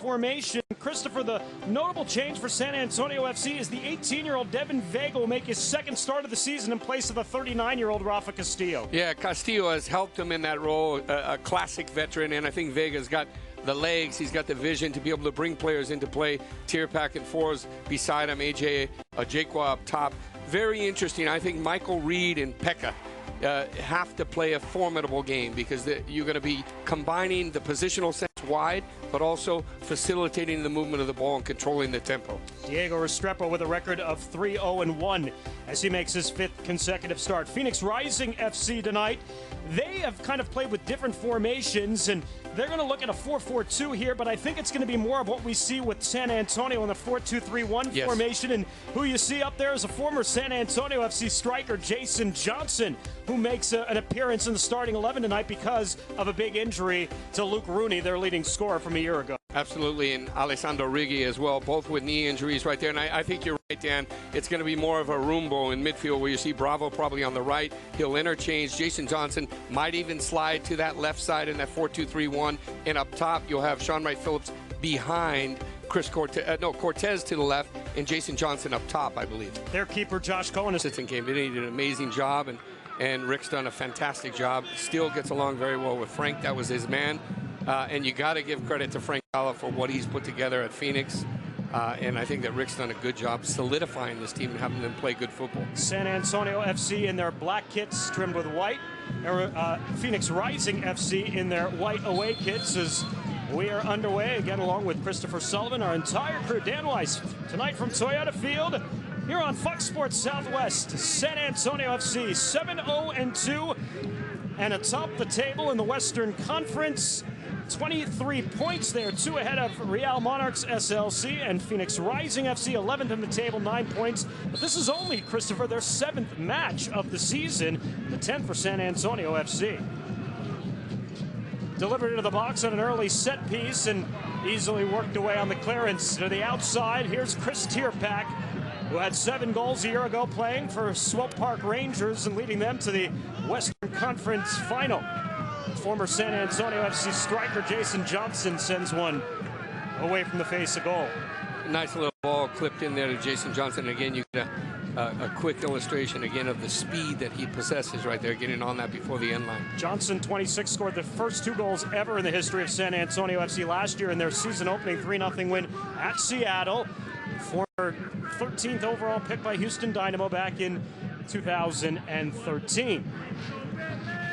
formation. Christopher, the notable change for San Antonio FC is the 18-year-old Devin Vega will make his second start of the season in place of the 39-year-old Rafa Castillo. Yeah, Castillo has helped him in that role, a classic veteran, and I think Vega's got the legs, he's got the vision to be able to bring players into play. Tierpak and Fours beside him, AJ Jakwa up top. Very interesting. I think Michael Reed and Pekka have to play a formidable game because you're going to be combining the positional sense wide, but also facilitating the movement of the ball and controlling the tempo. Diego Restrepo with a record of 3-0-1 as he makes his 5th consecutive start. Phoenix Rising FC tonight, they have kind of played with different formations, and they're going to look at a 4-4-2 here, but I think it's going to be more of what we see with San Antonio in the 4-2-3-1 formation. And who you see up there is a former San Antonio FC striker, Jason Johnson, who makes an appearance in the starting 11 tonight because of a big injury to Luke Rooney, their leading scorer from a year ago. Absolutely, and Alessandro Riggi as well, both with knee injuries right there. And I think you're right, Dan. It's going to be more of a Rumbo in midfield where you see Bravo probably on the right. He'll interchange. Jason Johnson might even slide to that left side in that 4-2-3-1. And up top, you'll have Sean Wright Phillips behind Cortez to the left, and Jason Johnson up top, I believe. Their keeper, Josh Cohen, assistant came in. He did an amazing job, and Rick's done a fantastic job. Still gets along very well with Frank. That was his man. And you got to give credit to Frank Kala for what he's put together at Phoenix. And I think that Rick's done a good job solidifying this team and having them play good football. San Antonio FC in their black kits trimmed with white. Phoenix Rising FC in their white away kits as we are underway again along with Christopher Sullivan, our entire crew. Dan Weiss tonight from Toyota Field here on Fox Sports Southwest. San Antonio FC 7-0-2 and atop the table in the Western Conference. 23 points there, 2 ahead of Real Monarchs SLC, and Phoenix Rising FC 11th in the table, 9 points. But this is only, Christopher, their 7th match of the season, the 10th for San Antonio FC. Delivered into the box on an early set piece and easily worked away on the clearance to the outside. Here's Chris Tierpak, who had 7 goals a year ago playing for Swope Park Rangers and leading them to the Western Conference final. Former San Antonio FC striker Jason Johnson sends one away from the face of goal. Nice little ball clipped in there to Jason Johnson. Again, you get a quick illustration again of the speed that he possesses right there, getting on that before the end line. Johnson, 26, scored the first 2 goals ever in the history of San Antonio FC last year in their season opening 3-0 win at Seattle. Former 13th overall pick by Houston Dynamo back in 2013.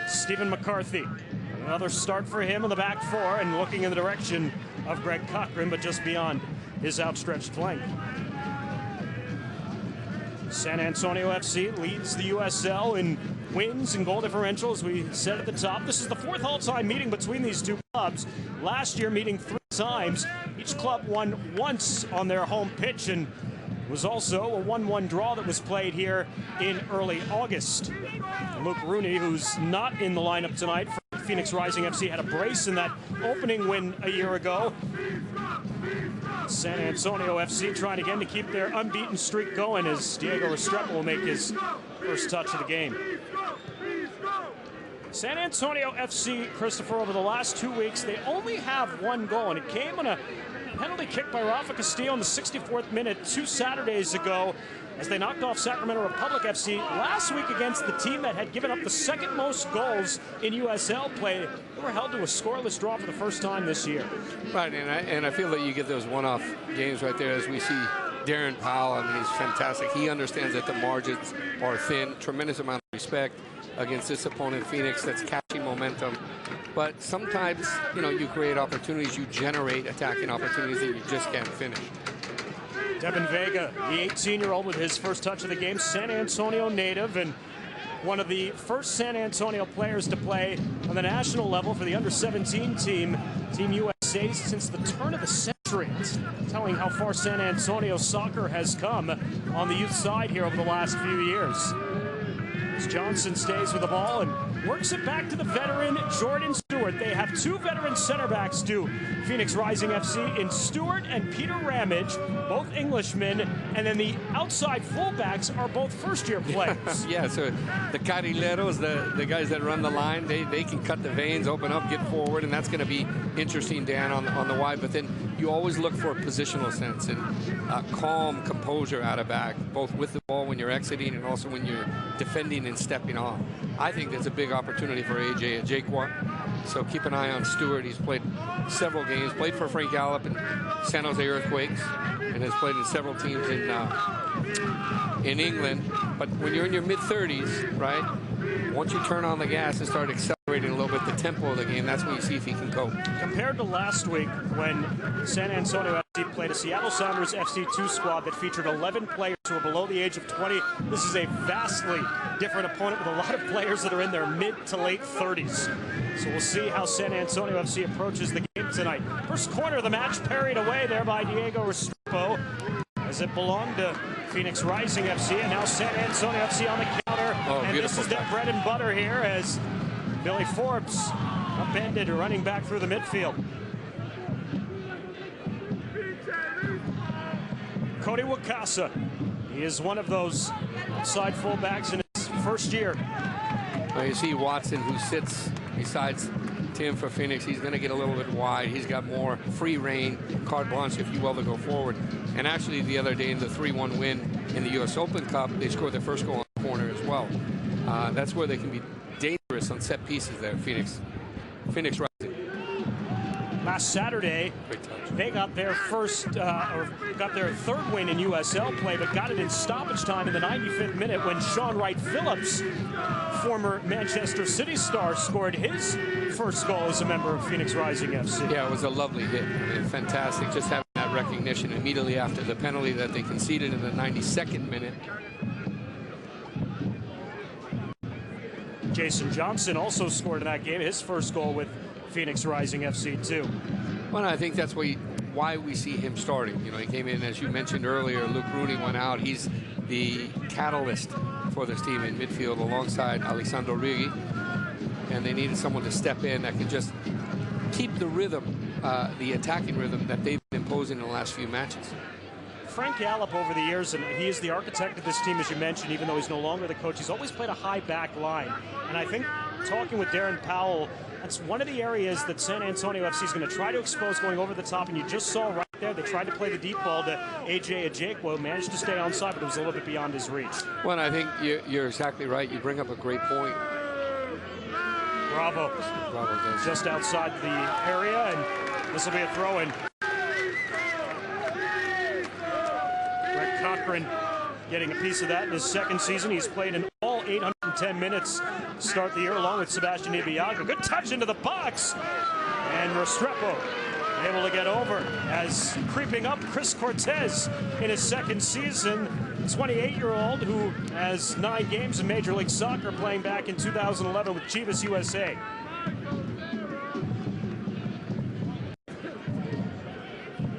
Stephen McCarthy, another start for him in the back 4 and looking in the direction of Greg Cochran, but just beyond his outstretched flank. San Antonio FC leads the USL in wins and goal differential, as we said at the top. This is the 4th all-time meeting between these two clubs. Last year, meeting 3 times. Each club won once on their home pitch, and was also a 1-1 draw that was played here in early August. Luke Rooney, who's not in the lineup tonight for Phoenix Rising FC, had a brace in that opening win a year ago. San Antonio FC trying again to keep their unbeaten streak going as Diego Restrepo will make his first touch of the game. San Antonio FC, Christopher, over the last 2 weeks, they only have 1 goal, and it came on a penalty kick by Rafa Castillo in the 64th minute 2 Saturdays ago as they knocked off Sacramento Republic FC last week against the team that had given up the 2nd most goals in USL play. They were held to a scoreless draw for the first time this year. Right, and I feel that you get those one-off games right there as we see Darren Powell. I mean, he's fantastic. He understands that the margins are thin. Tremendous amount of respect against this opponent, Phoenix, that's catching momentum. But sometimes, you know, you create opportunities, you generate attacking opportunities that you just can't finish. Devin Vega, the 18-year-old with his first touch of the game, San Antonio native, and one of the first San Antonio players to play on the national level for the under-17 team, Team USA, since the turn of the century. It's telling how far San Antonio soccer has come on the youth side here over the last few years. As Johnson stays with the ball and works it back to the veteran Jordan Stewart. They have 2 veteran center backs to Phoenix Rising FC in Stewart and Peter Ramage, both Englishmen, and then the outside fullbacks are both first-year players. Yeah, so the carrileros, the guys that run the line, they can cut the veins, open up, get forward, and that's going to be interesting, Dan, on the wide. But then you always look for positional sense and calm composure out of back, both with the ball when you're exiting and also when you're defending and stepping off. I think that's a big opportunity for AJ Ajekwa. So keep an eye on Stewart. He's played several games, played for Frank Gallup and San Jose Earthquakes, and has played in several teams in England. But when you're in your mid-30s, right, once you turn on the gas and start accelerating a little bit the tempo of the game, that's when you see if he can cope. Compared to last week when San Antonio FC played a Seattle Sounders FC2 squad that featured 11 players who are below the age of 20, this is a vastly different opponent with a lot of players that are in their mid to late 30s. So we'll see how San Antonio FC approaches the game tonight. First corner of the match parried away there by Diego Restrepo as it belonged to Phoenix Rising FC, and now San Antonio FC on the counter. Oh, and this is their bread and butter here as Billy Forbes upended, running back through the midfield. Cody Wakasa, he is one of those outside fullbacks in his first year. Well, you see Watson, who sits besides Tim for Phoenix. He's going to get a little bit wide. He's got more free reign, carte blanche, if you will, to go forward. And actually, the other day in the 3-1 win in the U.S. Open Cup, they scored their first goal on the corner as well. That's where they can be dangerous on set pieces there, Phoenix Rising. Last Saturday, they got their got their third win in USL play, but got it in stoppage time in the 95th minute when Sean Wright Phillips, former Manchester City star, scored his first goal as a member of Phoenix Rising FC. Yeah, it was a lovely hit. I mean, fantastic. Just having that recognition immediately after the penalty that they conceded in the 92nd minute. Jason Johnson also scored in that game, his first goal with Phoenix Rising FC too. Well, I think that's why we see him starting. You know, he came in, as you mentioned earlier, Luke Rooney went out. He's the catalyst for this team in midfield alongside Alessandro Righi. And they needed someone to step in that could just keep the rhythm, the attacking rhythm that they've been imposing in the last few matches. Frank Gallup over the years, and he is the architect of this team, as you mentioned, even though he's no longer the coach, he's always played a high back line. And I think talking with Darren Powell, that's one of the areas that San Antonio FC is going to try to expose going over the top. And you just saw right there, they tried to play the deep ball to AJ Ajekwa, managed to stay onside, but it was a little bit beyond his reach. Well, I think you're exactly right. You bring up a great point. Bravo does. Just outside the area, and this will be a throw-in. Brett Cochran getting a piece of that in his second season. He's played in all 810 minutes to start the year, along with Sebastian Ibiaga. Good touch into the box. And Restrepo able to get over as creeping up Chris Cortez in his second season. 28-year-old who has 9 games in Major League Soccer, playing back in 2011 with Chivas USA.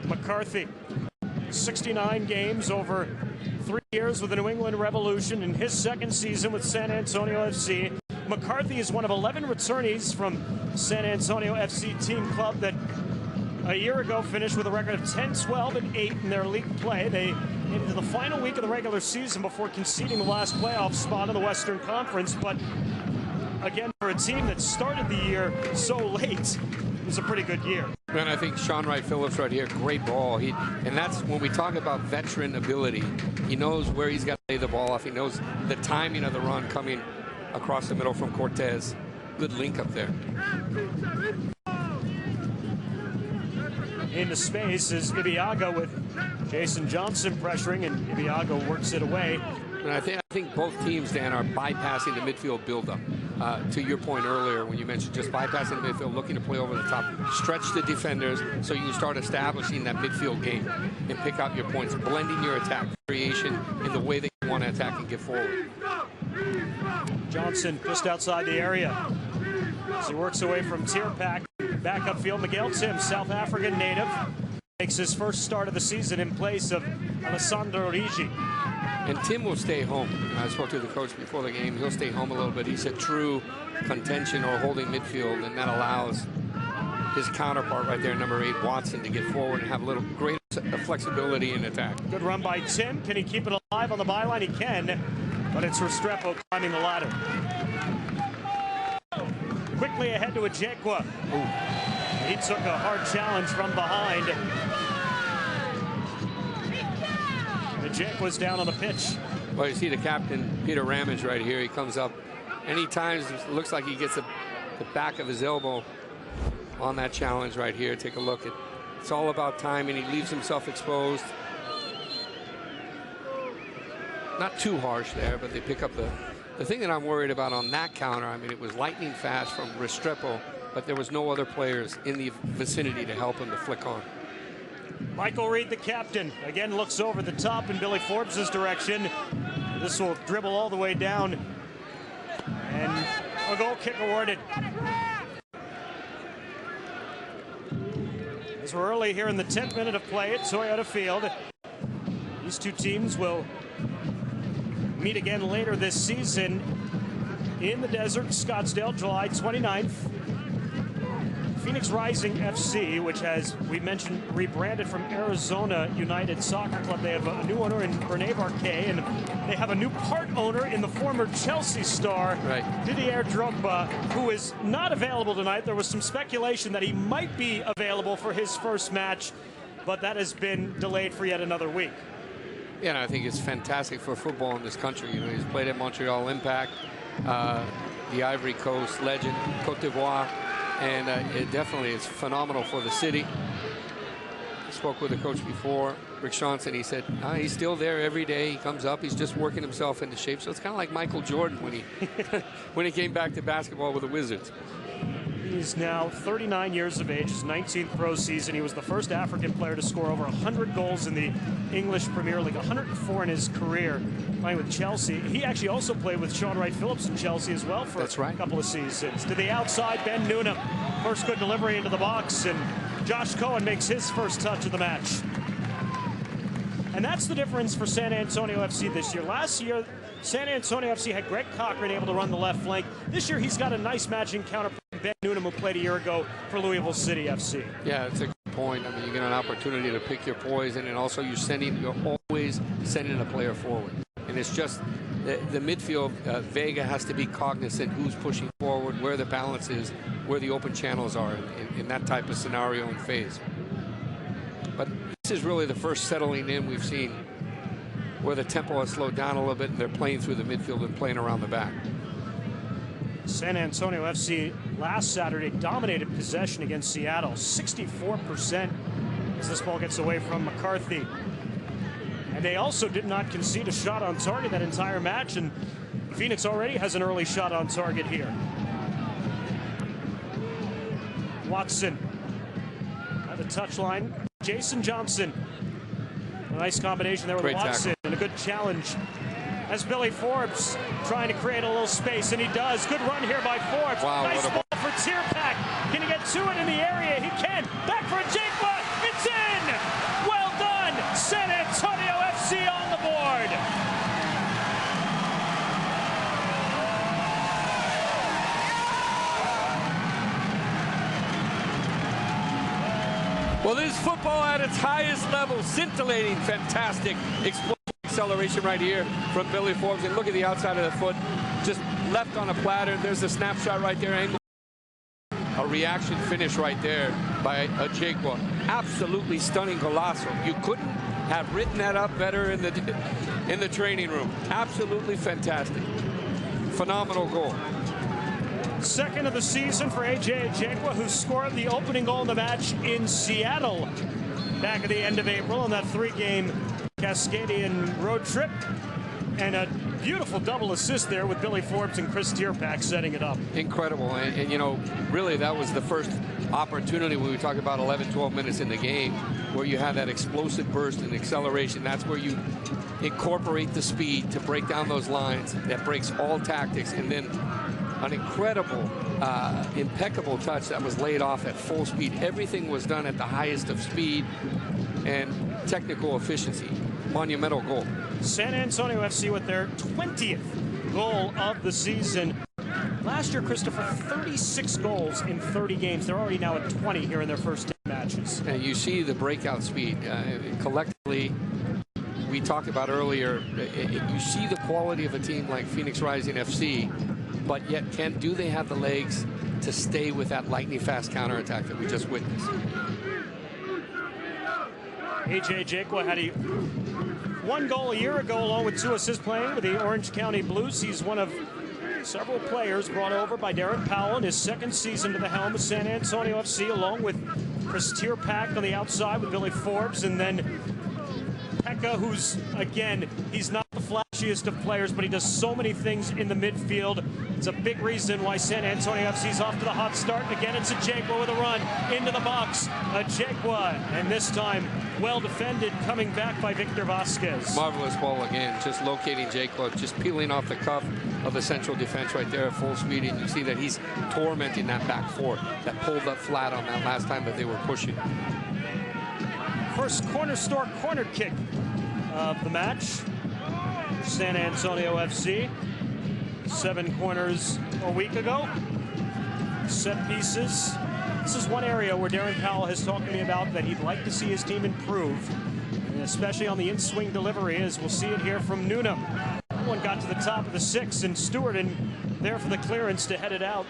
McCarthy, 69 games over 3 years with the New England Revolution in his second season with San Antonio FC. McCarthy is one of 11 returnees from San Antonio FC team club that a year ago finished with a record of 10-12-8 in their league play. They made it to the final week of the regular season before conceding the last playoff spot in the Western Conference. But again, for a team that started the year so late, it was a pretty good year. And I think Sean Wright Phillips right here, great ball. And that's when we talk about veteran ability. He knows where he's got to lay the ball off. He knows the timing of the run coming across the middle from Cortez. Good link up there. Into space is Ibiaga with Jason Johnson pressuring, and Ibiaga works it away. And I think both teams, Dan, are bypassing the midfield buildup. To your point earlier when you mentioned just bypassing the midfield, looking to play over the top, stretch the defenders so you can start establishing that midfield game and pick out your points, blending your attack variation in the way that you want to attack and get forward. Johnson just outside the area as he works away from Tierpak. Back upfield, Miguel Tim, South African native, makes his first start of the season in place of Alessandro Righi. And Tim will stay home. I spoke to the coach before the game. He'll stay home a little bit. He's a true contention or holding midfield, and that allows his counterpart right there, number 8, Watson, to get forward and have a little greater flexibility in attack. Good run by Tim. Can he keep it alive on the byline? He can, but it's Restrepo climbing the ladder. Quickly ahead to Ajekwa. He took a hard challenge from behind. Jake was down on the pitch. Well, you see the captain, Peter Ramage, right here. He comes up. Anytime it looks like he gets the back of his elbow on that challenge right here. Take a look. It's all about timing. He leaves himself exposed. Not too harsh there, but they pick up the thing that I'm worried about on that counter. I mean, it was lightning fast from Restrepo, but there was no other players in the vicinity to help him to flick on. Michael Reed, the captain, again looks over the top in Billy Forbes' direction. This will dribble all the way down. And a goal kick awarded. As we're early here in the 10th minute of play at Toyota Field. These two teams will meet again later this season in the desert, Scottsdale, July 29th. Phoenix Rising FC, which has, we mentioned, rebranded from Arizona United Soccer Club. They have a new owner in Rene Barquet, and they have a new part owner in the former Chelsea star, Didier Drogba, who is not available tonight. There was some speculation that he might be available for his first match, but that has been delayed for yet another week. Yeah, and I think it's fantastic for football in this country. You know, he's played at Montreal Impact, the Ivory Coast legend, Cote d'Ivoire. And it definitely is phenomenal for the city. I spoke with the coach before, Rick Johnson. He said he's still there every day. He comes up. He's just working himself into shape. So it's kind of like Michael Jordan when he when he came back to basketball with the Wizards. He's now 39 years of age, his 19th pro season. He was the first African player to score over 100 goals in the English Premier League, 104 in his career playing with Chelsea. He actually also played with Sean Wright Phillips in Chelsea as well for a couple of seasons. To the outside, Ben Noonan. First good delivery into the box, and Josh Cohen makes his first touch of the match. And that's the difference for San Antonio FC this year. Last year, San Antonio FC had Greg Cochran able to run the left flank. This year, he's got a nice matching counter. Ben Noonan, who played a year ago for Louisville City FC. Yeah, it's a good point. I mean, you get an opportunity to pick your poison, and also you're always sending a player forward. And it's just the midfield, Vega has to be cognizant who's pushing forward, where the balance is, where the open channels are in that type of scenario and phase. But this is really the first settling in we've seen where the tempo has slowed down a little bit and they're playing through the midfield and playing around the back. San Antonio FC last Saturday dominated possession against Seattle, 64% as this ball gets away from McCarthy. And they also did not concede a shot on target that entire match, and Phoenix already has an early shot on target here. Watson at the touchline. Jason Johnson. A nice combination there with Great Watson, tackle. and a good challenge. As Billy Forbes trying to create a little space, and he does. Good run here by Forbes. Wow, nice ball for Tierpak. Can he get to it in the area? He can. Back for Jake. It's in! Well done! San Antonio FC on the board. Well, this is football at its highest level. Scintillating, fantastic, explosive acceleration right here from Billy Forbes. And look at the outside of the foot, just left on a platter. There's a snapshot right there. Angle. A reaction finish right there by Ajekwa. Absolutely stunning golazo. You couldn't have written that up better in the training room. Absolutely fantastic. Phenomenal goal. Second of the season for A.J. Ajekwa, who scored the opening goal in the match in Seattle back at the end of April on that 3-game Cascadian road trip. And a beautiful double assist there with Billy Forbes and Chris Tierpak setting it up. Incredible. And you know, really that was the first opportunity when we talk about 11, 12 minutes in the game where you have that explosive burst and acceleration. That's where you incorporate the speed to break down those lines. That breaks all tactics. And then an incredible, impeccable touch that was laid off at full speed. Everything was done at the highest of speed and technical efficiency. Monumental goal. San Antonio FC with their 20th goal of the season. Last year, Christopher, 36 goals in 30 games. They're already now at 20 here in their first 10 matches. And you see the breakout speed. Collectively, we talked about earlier, you see the quality of a team like Phoenix Rising FC, but yet, do they have the legs to stay with that lightning fast counterattack that we just witnessed? A.J. Ajekwa had a 1 goal a year ago, along with 2 assists playing with the Orange County Blues. He's one of several players brought over by Darren Powell in his second season to the helm of San Antonio FC, along with Chris Tierpak on the outside with Billy Forbes, and then Pekka, who's, again, he's not the flashiest of players, but he does so many things in the midfield. It's a big reason why San Antonio FC's off to the hot start. And again, it's a Ajekwa with a run into the box. Ajekwa, and this time well defended, coming back by Victor Vasquez. Marvelous ball again, just locating Ajekwa, just peeling off the cuff of the central defense right there at full speed. And you see that he's tormenting that back four that pulled up flat on that last time that they were pushing. First corner store corner kick of the match for San Antonio FC. 7 corners a week ago. Set pieces. This is one area where Darren Powell has talked to me about that he'd like to see his team improve, and especially on the in-swing delivery, as we'll see it here from Nuna. One got to the top of the 6, and Stewart in there for the clearance to head it out.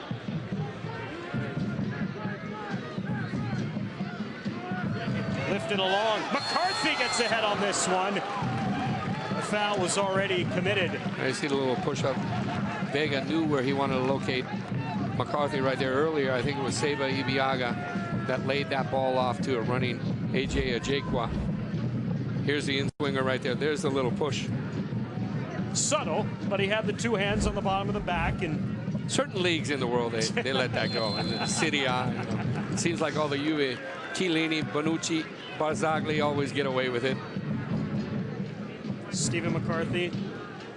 Lifted along. McCarthy gets ahead on this one. The foul was already committed. I see the little push-up. Vega knew where he wanted to locate McCarthy right there earlier. I think it was Seba Ibiaga that laid that ball off to a running AJ Ajekwa. Here's the in-swinger right there. There's the little push. Subtle, but he had the 2 hands on the bottom of the back. And certain leagues in the world, they let that go. And the Serie A, it seems like all the Juve, Chiellini, Bonucci, Barzagli always get away with it. Stephen McCarthy,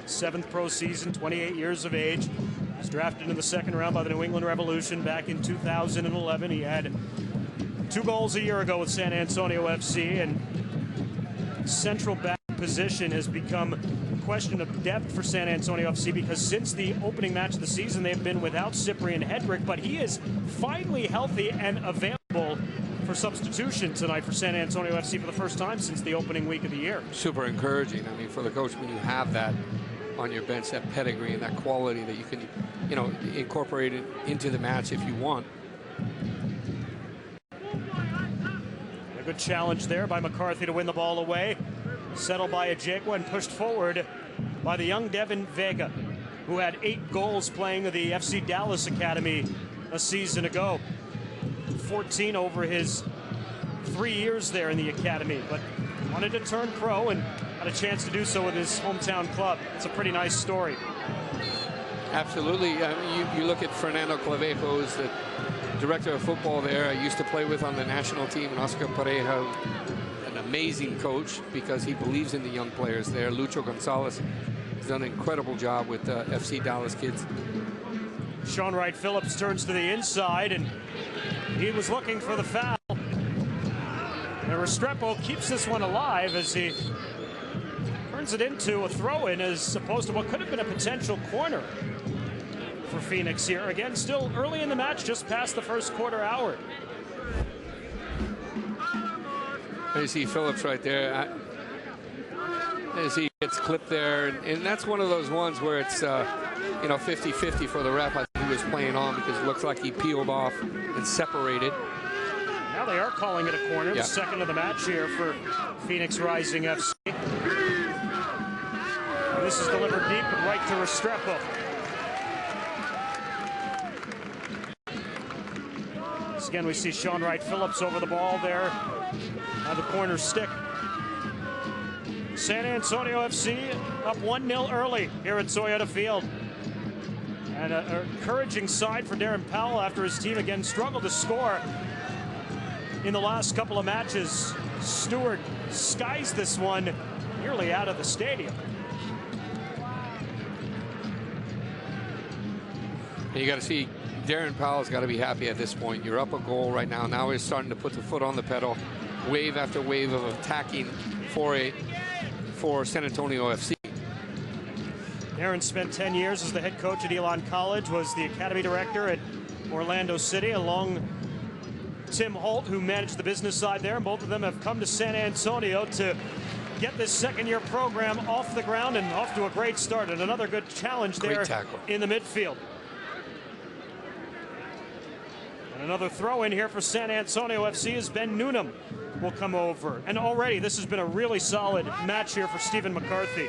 7th pro season, 28 years of age. Was drafted in the 2nd round by the New England Revolution back in 2011. He had 2 goals a year ago with San Antonio FC, and central back position has become a question of depth for San Antonio FC, because since the opening match of the season, they've been without Cyprian Hedrick, but he is finally healthy and available for substitution tonight for San Antonio FC for the first time since the opening week of the year. Super encouraging. I mean, for the coach, when you have that on your bench, that pedigree and that quality that you can, you know, incorporate it into the match if you want. A good challenge there by McCarthy to win the ball away. Settled by Ajekwa and pushed forward by the young Devin Vega, who had 8 goals playing at the FC Dallas Academy a season ago. 14 over his 3 years there in the academy, but wanted to turn pro and had a chance to do so with his hometown club. It's a pretty nice story. Absolutely. You look at Fernando Clavejo, who's the director of football there. I used to play with on the national team, and Oscar Pareja, an amazing coach because he believes in the young players there. Lucho Gonzalez has done an incredible job with FC Dallas kids. Sean Wright Phillips turns to the inside, and he was looking for the foul. And Restrepo keeps this one alive as he turns it into a throw-in as opposed to what could have been a potential corner for Phoenix here. Again, still early in the match, just past the first quarter hour. You see Phillips right there. As he gets clipped there, and that's one of those ones where it's you know, 50-50 for the ref. I think he was playing on because it looks like he peeled off and separated. Now they are calling it a corner, the second of the match here for Phoenix Rising FC. And this is delivered deep and right to Restrepo. Once again, we see Sean Wright Phillips over the ball there on the corner stick. San Antonio FC up 1-0 early here at Toyota Field. And an encouraging side for Darren Powell after his team again struggled to score in the last couple of matches. Stewart skies this one nearly out of the stadium. And you got to see Darren Powell's got to be happy at this point. You're up a goal right now. Now he's starting to put the foot on the pedal. Wave after wave of attacking for San Antonio FC. Aaron spent 10 years as the head coach at Elon College, was the academy director at Orlando City, along Tim Holt, who managed the business side there, and both of them have come to San Antonio to get this second-year program off the ground and off to a great start. And another good challenge there in the midfield. And another throw in here for San Antonio FC is Ben Noonan. will come over. And already this has been a really solid match here for Stephen McCarthy.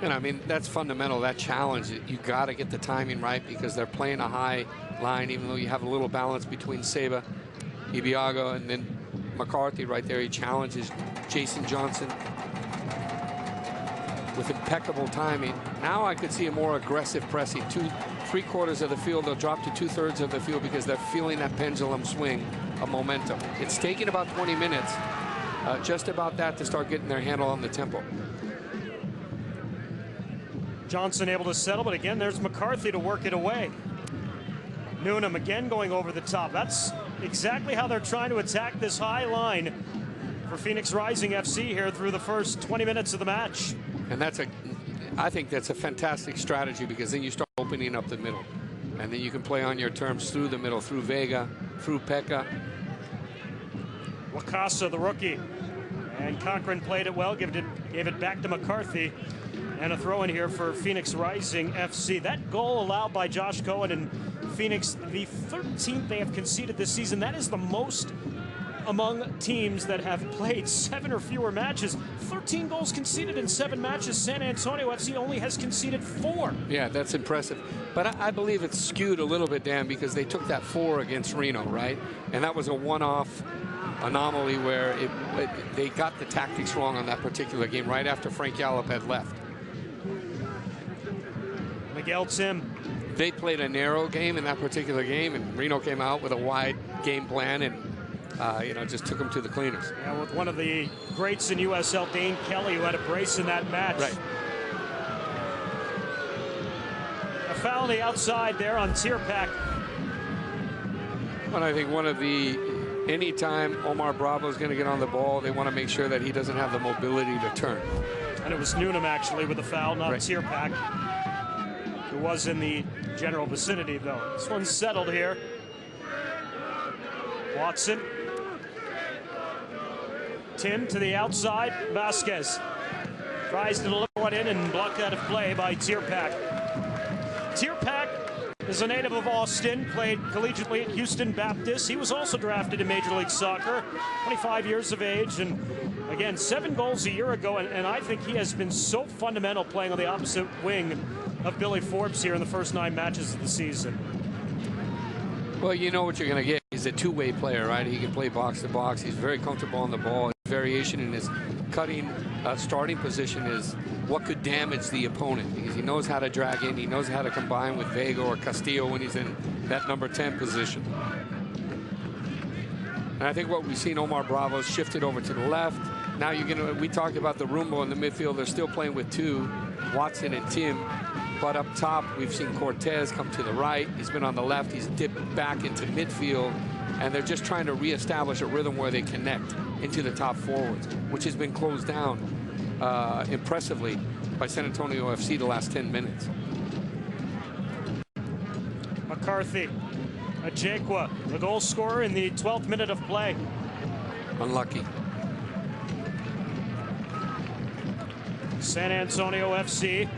And I mean, that's fundamental, that challenge. You got to get the timing right because they're playing a high line, even though you have a little balance between Seba, Ibiaga, and then McCarthy right there. He challenges Jason Johnson with impeccable timing. Now I could see a more aggressive pressing. 3/4 of the field, they'll drop to 2/3 of the field because they're feeling that pendulum swing of momentum. It's taking about 20 minutes, just about that, to start getting their handle on the tempo. Johnson able to settle, but again, there's McCarthy to work it away. Noonan again going over the top. That's exactly how they're trying to attack this high line for Phoenix Rising FC here through the first 20 minutes of the match. And I think that's a fantastic strategy because then you start opening up the middle. And then you can play on your terms through the middle, through Vega, through Pekka. Wakasa, the rookie. And Cochran played it well, gave it back to McCarthy. And a throw in here for Phoenix Rising FC. That goal allowed by Josh Cohen and Phoenix, the 13th they have conceded this season. That is the most among teams that have played 7 or fewer matches. 13 goals conceded in 7 matches. San Antonio FC only has conceded 4. Yeah, that's impressive. But I believe it's skewed a little bit, Dan, because they took that 4 against Reno, right? And that was a one-off anomaly where they got the tactics wrong on that particular game right after Frank Yallop had left. Miguel Tim. They played a narrow game in that particular game, and Reno came out with a wide game plan and just took them to the cleaners. Yeah, with one of the greats in USL, Dane Kelly, who had a brace in that match. Right. A foul on the outside there on Tierpak. Well, I think anytime Omar Bravo is going to get on the ball, they want to make sure that he doesn't have the mobility to turn. And it was Noonan actually with the foul, not Tierpak, who was in the general vicinity though. This one's settled here. Watson. Tim to the outside. Vasquez tries to deliver one in and blocked out of play by Tierpak. Tierpak is a native of Austin, played collegiately at Houston Baptist. He was also drafted in Major League Soccer, 25 years of age, and again, 7 goals a year ago, and I think he has been so fundamental playing on the opposite wing of Billy Forbes here in the first 9 matches of the season. Well, you know what you're going to get. He's a two-way player, right? He can play box to box. He's very comfortable on the ball. His variation in his cutting starting position is what could damage the opponent because he knows how to drag in. He knows how to combine with Vega or Castillo when he's in that number 10 position. And I think what we've seen, Omar Bravo's shifted over to the left. Now we talked about the Rumbo in the midfield. They're still playing with 2, Watson and Tim. But up top, we've seen Cortez come to the right. He's been on the left. He's dipped back into midfield. And they're just trying to reestablish a rhythm where they connect into the top forwards, which has been closed down impressively by San Antonio FC the last 10 minutes. McCarthy, Ajekwa, the goal scorer in the 12th minute of play. Unlucky. San Antonio FC.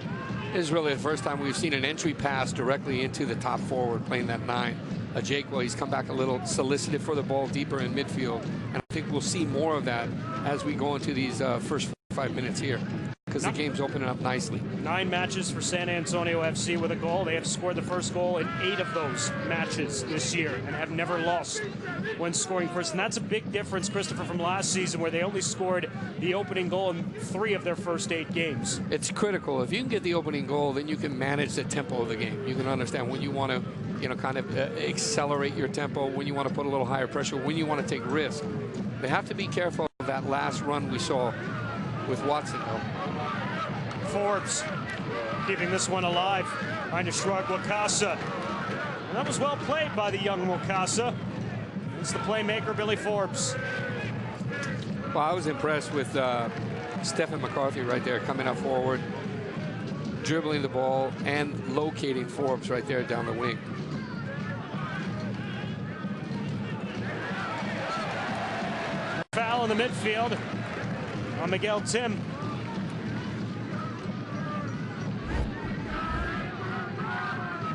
This is really the first time we've seen an entry pass directly into the top forward playing that 9. Ajekwa, he's come back a little, solicited for the ball deeper in midfield. And I think we'll see more of that as we go into these first 5 minutes here because the game's opening up nicely. 9 matches for San Antonio FC with a goal. They have scored the first goal in 8 of those matches this year and have never lost when scoring first. And that's a big difference, Christopher, from last season where they only scored the opening goal in 3 of their first 8 games. It's critical. If you can get the opening goal, then you can manage the tempo of the game. You can understand when you want to kind of accelerate your tempo, when you want to put a little higher pressure, when you want to take risks. They have to be careful of that last run we saw with Watson. Forbes keeping this one alive. Trying to shrug Wakasa. And that was well played by the young Wakasa. It's the playmaker, Billy Forbes. Well, I was impressed with Stephen McCarthy right there coming up forward, dribbling the ball, and locating Forbes right there down the wing. Foul in the midfield on Miguel Tim.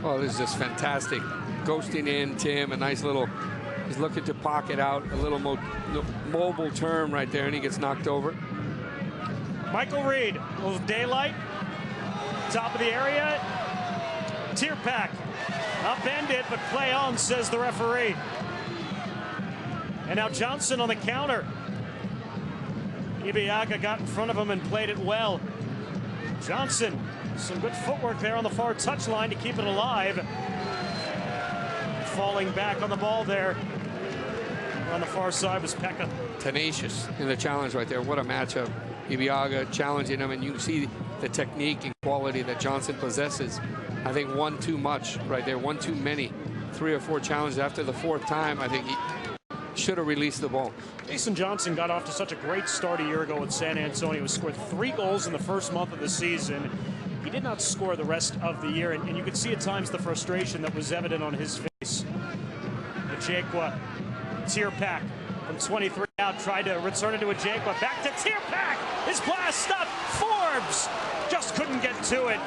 Oh, this is just fantastic. Ghosting in Tim, a nice little He's looking to pocket out a little mobile turn right there, and he gets knocked over. Michael Reed, a little daylight. Top of the area. Tierpak upended, but play on, says the referee. And now Johnson on the counter. Ibiaga got in front of him and played it well. Johnson, some good footwork there on the far touchline to keep it alive. Falling back on the ball there. On the far side was Pekka. Tenacious in the challenge right there. What a matchup. Ibiaga challenging him, and you see the technique and quality that Johnson possesses. I think one too much right there, one too many. 3 or 4 challenges after the 4th time. I think he should have released the ball. Jason Johnson got off to such a great start a year ago with San Antonio. He scored 3 goals in the first month of the season. He did not score the rest of the year, and you could see at times the frustration that was evident on his face. Ajekwa, Tierpak from 23 out, tried to return it to Ajekwa. Back to Tierpak. His blast stopped. Forbes just couldn't get to it.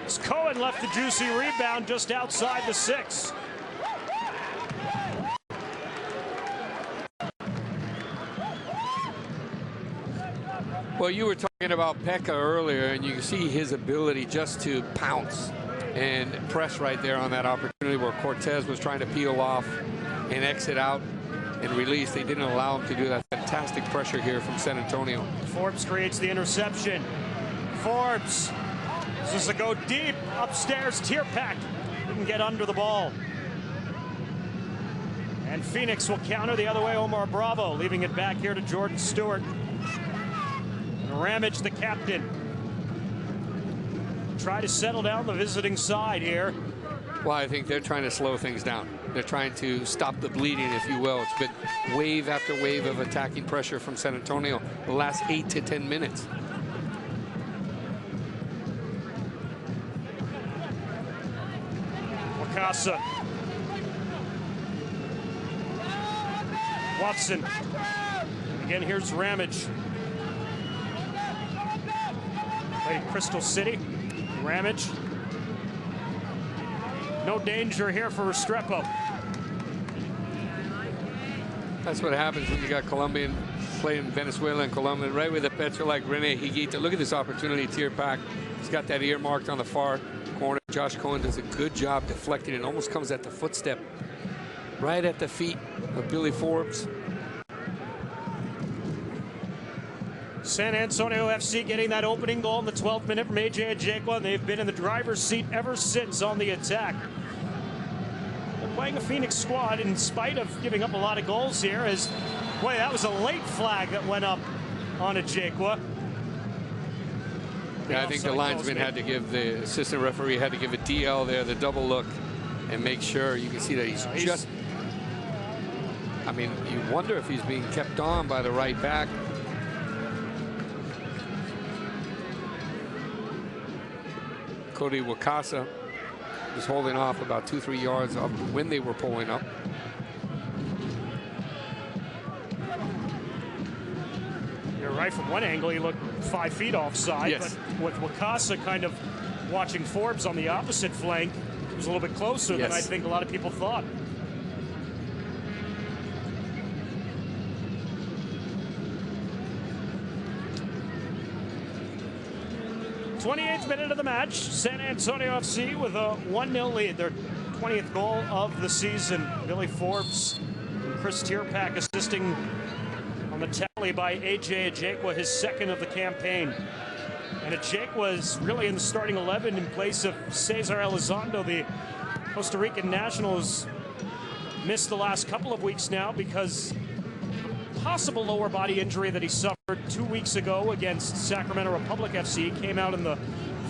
As Cohen left the juicy rebound just outside the 6. Well, you were talking about Pekka earlier, and you can see his ability just to pounce and press right there on that opportunity where Cortez was trying to peel off and exit out and release. They didn't allow him to do that. Fantastic pressure here from San Antonio. Forbes creates the interception. Forbes. This is a go deep upstairs. Tierpak didn't get under the ball. And Phoenix will counter the other way. Omar Bravo leaving it back here to Jordan Stewart. Ramage, the captain, try to settle down the visiting side here. Well, I think they're trying to slow things down. They're trying to stop the bleeding, if you will. It's been wave after wave of attacking pressure from San Antonio the last 8 to 10 minutes. Wakasa. Watson. Again, here's Ramage. Played Crystal City. Ramage. No danger here for Restrepo. That's what happens when you got Colombian playing Venezuela and Colombia right with a pitcher like Rene Higuita. Look at this opportunity. Tierpak, he's got that earmarked on the far corner. Josh Cohen does a good job deflecting it. Almost comes at the footstep, right at the feet of Billy Forbes. San Antonio FC getting that opening goal in the 12th minute from AJ Ajekwa. They've been in the driver's seat ever since on the attack. They're playing a Phoenix squad in spite of giving up a lot of goals here. As boy, that was a late flag that went up on Ajekwa. Yeah, I think the linesman had to give, the assistant referee had to give a DL there, the double look, and make sure. You can see that he's just, I mean, you wonder if he's being kept on by the right back. Cody Wakasa was holding off about 2-3 yards up when they were pulling up. You're right, from one angle he looked 5 feet offside, yes. But with Wakasa kind of watching Forbes on the opposite flank, it was a little bit closer than I think a lot of people thought. 28th minute of the match. San Antonio FC with a 1-0 lead. Their 20th goal of the season. Billy Forbes and Chris Tierpak assisting on the tally by AJ Ajekwa, his 2nd of the campaign. And Ajekwa is really in the starting 11 in place of Cesar Elizondo. The Costa Rican national has missed the last couple of weeks now because possible lower body injury that he suffered 2 weeks ago against Sacramento Republic FC. Came out in the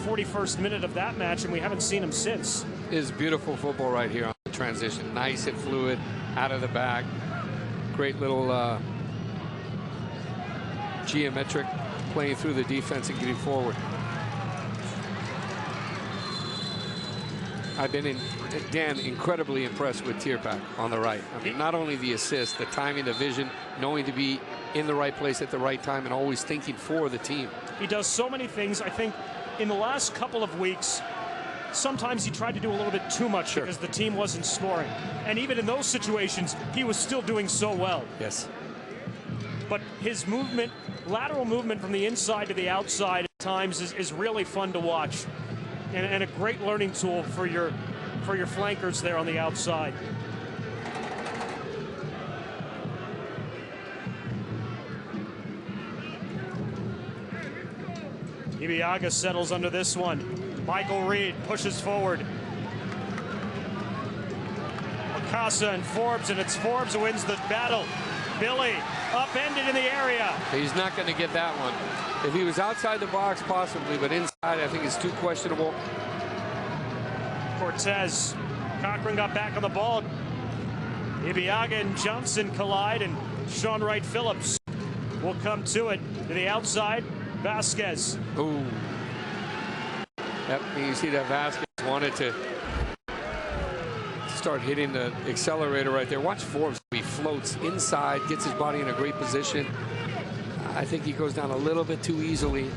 41st minute of that match, and we haven't seen him since. It is beautiful football right here on the transition. Nice and fluid, out of the back. Great little geometric playing through the defense and getting forward. I've been, again, incredibly impressed with Tierpak on the right. I mean, not only the assist, the timing, the vision, knowing to be in the right place at the right time and always thinking for the team. He does so many things. I think in the last couple of weeks, sometimes he tried to do a little bit too much because the team wasn't scoring. And even in those situations, he was still doing so well. Yes. But his movement, lateral movement from the inside to the outside at times is really fun to watch. And a great learning tool for your flankers there on the outside. Ibiaga settles under this one. Michael Reed pushes forward. Wakasa and Forbes, and it's Forbes who wins the battle. Billy upended in the area. He's not going to get that one. If he was outside the box, possibly, but inside, I think it's too questionable. Cortez. Cochran got back on the ball. Ibiaga and Johnson collide, and Sean Wright Phillips will come to it. To the outside, Vasquez. Ooh. Yep, you see that Vasquez wanted to start hitting the accelerator right there. Watch Forbes. He floats inside, gets his body in a great position. I think he goes down a little bit too easily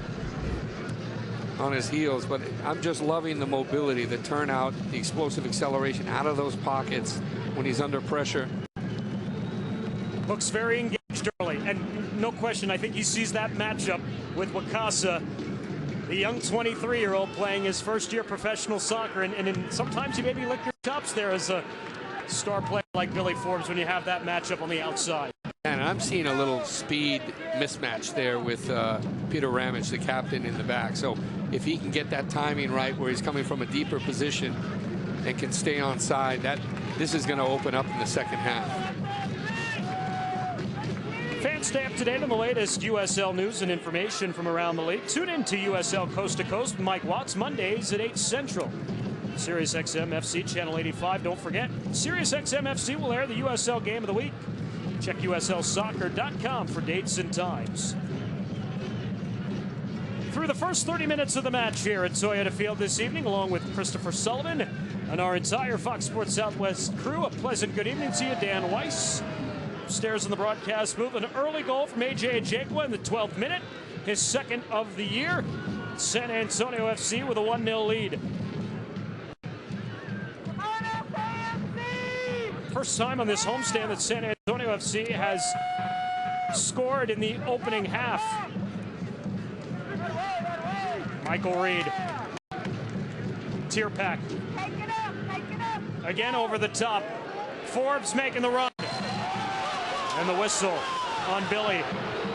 on his heels, but I'm just loving the mobility, the turnout, the explosive acceleration out of those pockets when he's under pressure. Looks very engaged early, and no question, I think he sees that matchup with Wakasa, the young 23-year-old playing his first-year professional soccer, and sometimes you maybe lick your chops there as a star player like Billy Forbes when you have that matchup on the outside. And I'm seeing a little speed mismatch there with Peter Ramage, the captain, in the back. So if he can get that timing right where he's coming from a deeper position and can stay on side, this is going to open up in the second half. Fans, stay up to date on the latest USL news and information from around the league. Tune in to USL Coast to Coast with Mike Watts Mondays at 8 Central. SiriusXM FC Channel 85. Don't forget, SiriusXM FC will air the USL Game of the Week. Check USLsoccer.com for dates and times. Through the first 30 minutes of the match here at Toyota Field this evening, along with Christopher Sullivan and our entire Fox Sports Southwest crew, a pleasant good evening to you, Dan Weiss. Upstairs in the broadcast booth, an early goal from A.J. Ajekwa in the 12th minute, his second of the year. San Antonio FC with a 1-0 lead. First time on this homestand that San Antonio FC has scored in the opening half. Michael Reed. Tierpak. Again over the top. Forbes making the run. And the whistle on Billy.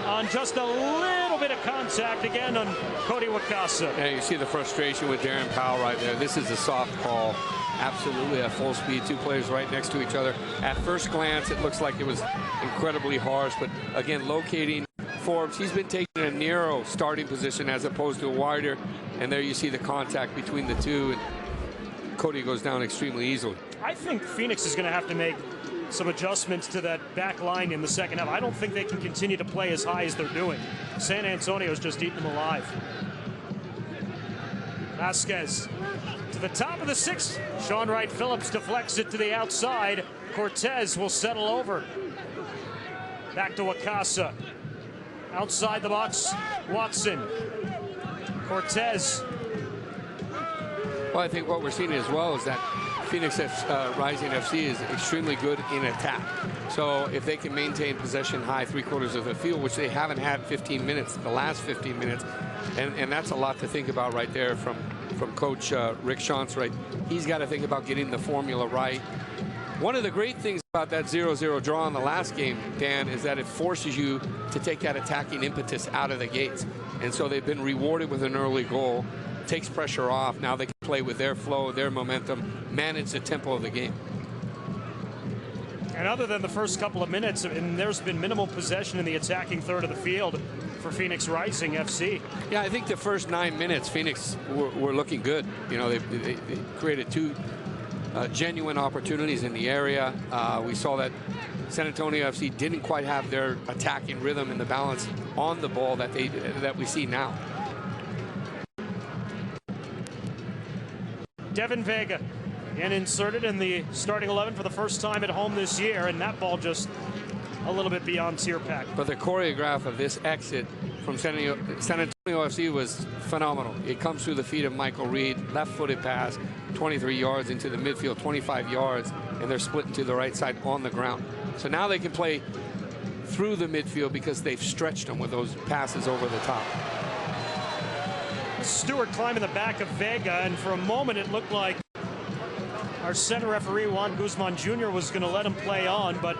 On just a little bit of contact again on Cody Wakasa. Yeah, you see the frustration with Darren Powell right there. This is a soft call. Absolutely at full speed. Two players right next to each other. At first glance, it looks like it was incredibly harsh. But again, locating Forbes, he's been taking a narrow starting position as opposed to a wider. And there you see the contact between the two. And Cody goes down extremely easily. I think Phoenix is going to have to make some adjustments to that back line in the second half. I don't think they can continue to play as high as they're doing. San Antonio's just eating them alive. Vasquez to the top of the sixth. Sean Wright Phillips deflects it to the outside. Cortez will settle over. Back to Wakasa. Outside the box, Watson. Cortez. Well, I think what we're seeing as well is that Phoenix Rising FC is extremely good in attack. So if they can maintain possession high 3/4 of the field, which they haven't had 15 minutes, the last 15 minutes, and that's a lot to think about right there from Coach Rick Shantz, right? He's got to think about getting the formula right. One of the great things about that 0-0 draw in the last game, Dan, is that it forces you to take that attacking impetus out of the gates. And so they've been rewarded with an early goal. Takes pressure off. Now they can play with their flow, their momentum, manage the tempo of the game. And other than the first couple of minutes, and there's been minimal possession in the attacking third of the field for Phoenix Rising FC. Yeah, I think the first 9 minutes, Phoenix were looking good. You know, they created two genuine opportunities in the area. We saw that San Antonio FC didn't quite have their attacking rhythm and the balance on the ball that we see now. Devin Vega again inserted in the starting 11 for the first time at home this year, and that ball just a little bit beyond Tierpak. But the choreograph of this exit from San Antonio FC was phenomenal. It comes through the feet of Michael Reed, left-footed pass, 23 yards into the midfield, 25 yards, and they're splitting to the right side on the ground. So now they can play through the midfield because they've stretched them with those passes over the top. Stewart climbing the back of Vega, and for a moment it looked like our center referee Juan Guzman Jr. was going to let him play on, but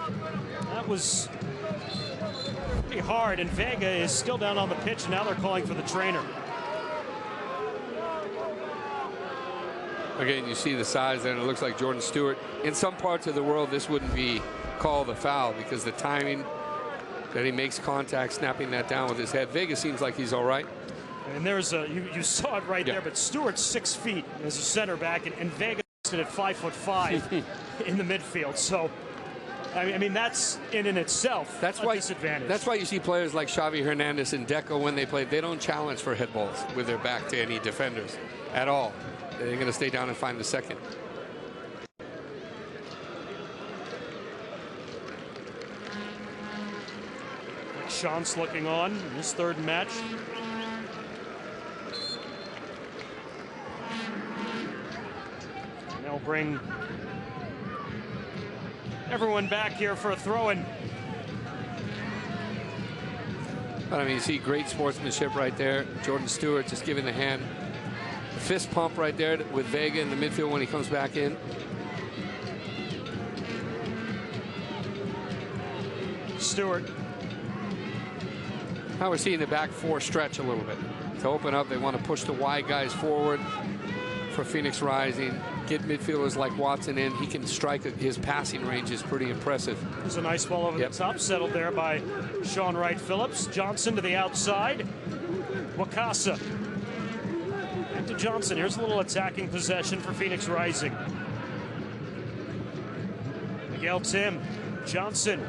that was pretty hard, and Vega is still down on the pitch, and now they're calling for the trainer. Again, you see the size there, and it looks like Jordan Stewart. In some parts of the world, this wouldn't be called a foul because the timing that he makes contact, snapping that down with his head. Vega seems like he's all right. And there's a, you saw it right there, but Stewart's 6 feet as a center back, and Vega stood at 5'5" in the midfield. So, I mean, that's in itself a disadvantage. That's why you see players like Xavi Hernandez and Deco, when they play, they don't challenge for head balls with their back to any defenders at all. They're going to stay down and find the second. Sean's looking on in his third match. And they'll bring everyone back here for a throw-in. But I mean, you see great sportsmanship right there. Jordan Stewart just giving the hand. Fist pump right there with Vega in the midfield when he comes back in. Stewart. Now we're seeing the back four stretch a little bit. To open up, they want to push the wide guys forward for Phoenix Rising. Get midfielders like Watson in. He can strike. His passing range is pretty impressive. There's a nice ball over the top, settled there by Sean Wright Phillips. Johnson to the outside. Wakasa. Back to Johnson. Here's a little attacking possession for Phoenix Rising. Miguel Tim. Johnson.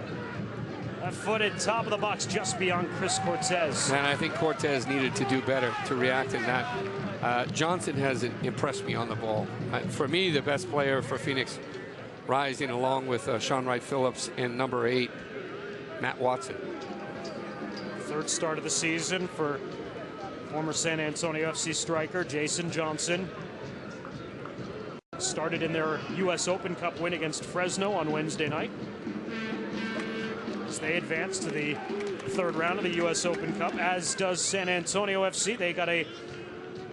Left-footed, top of the box, just beyond Chris Cortez. And I think Cortez needed to do better to react in that. Johnson has impressed me on the ball. For me, the best player for Phoenix Rising, along with Sean Wright Phillips and number 8, Matt Watson. Third start of the season for former San Antonio FC striker Jason Johnson. Started in their U.S. Open Cup win against Fresno on Wednesday night. They advance to the third round of the U.S. Open Cup, as does San Antonio FC. They got a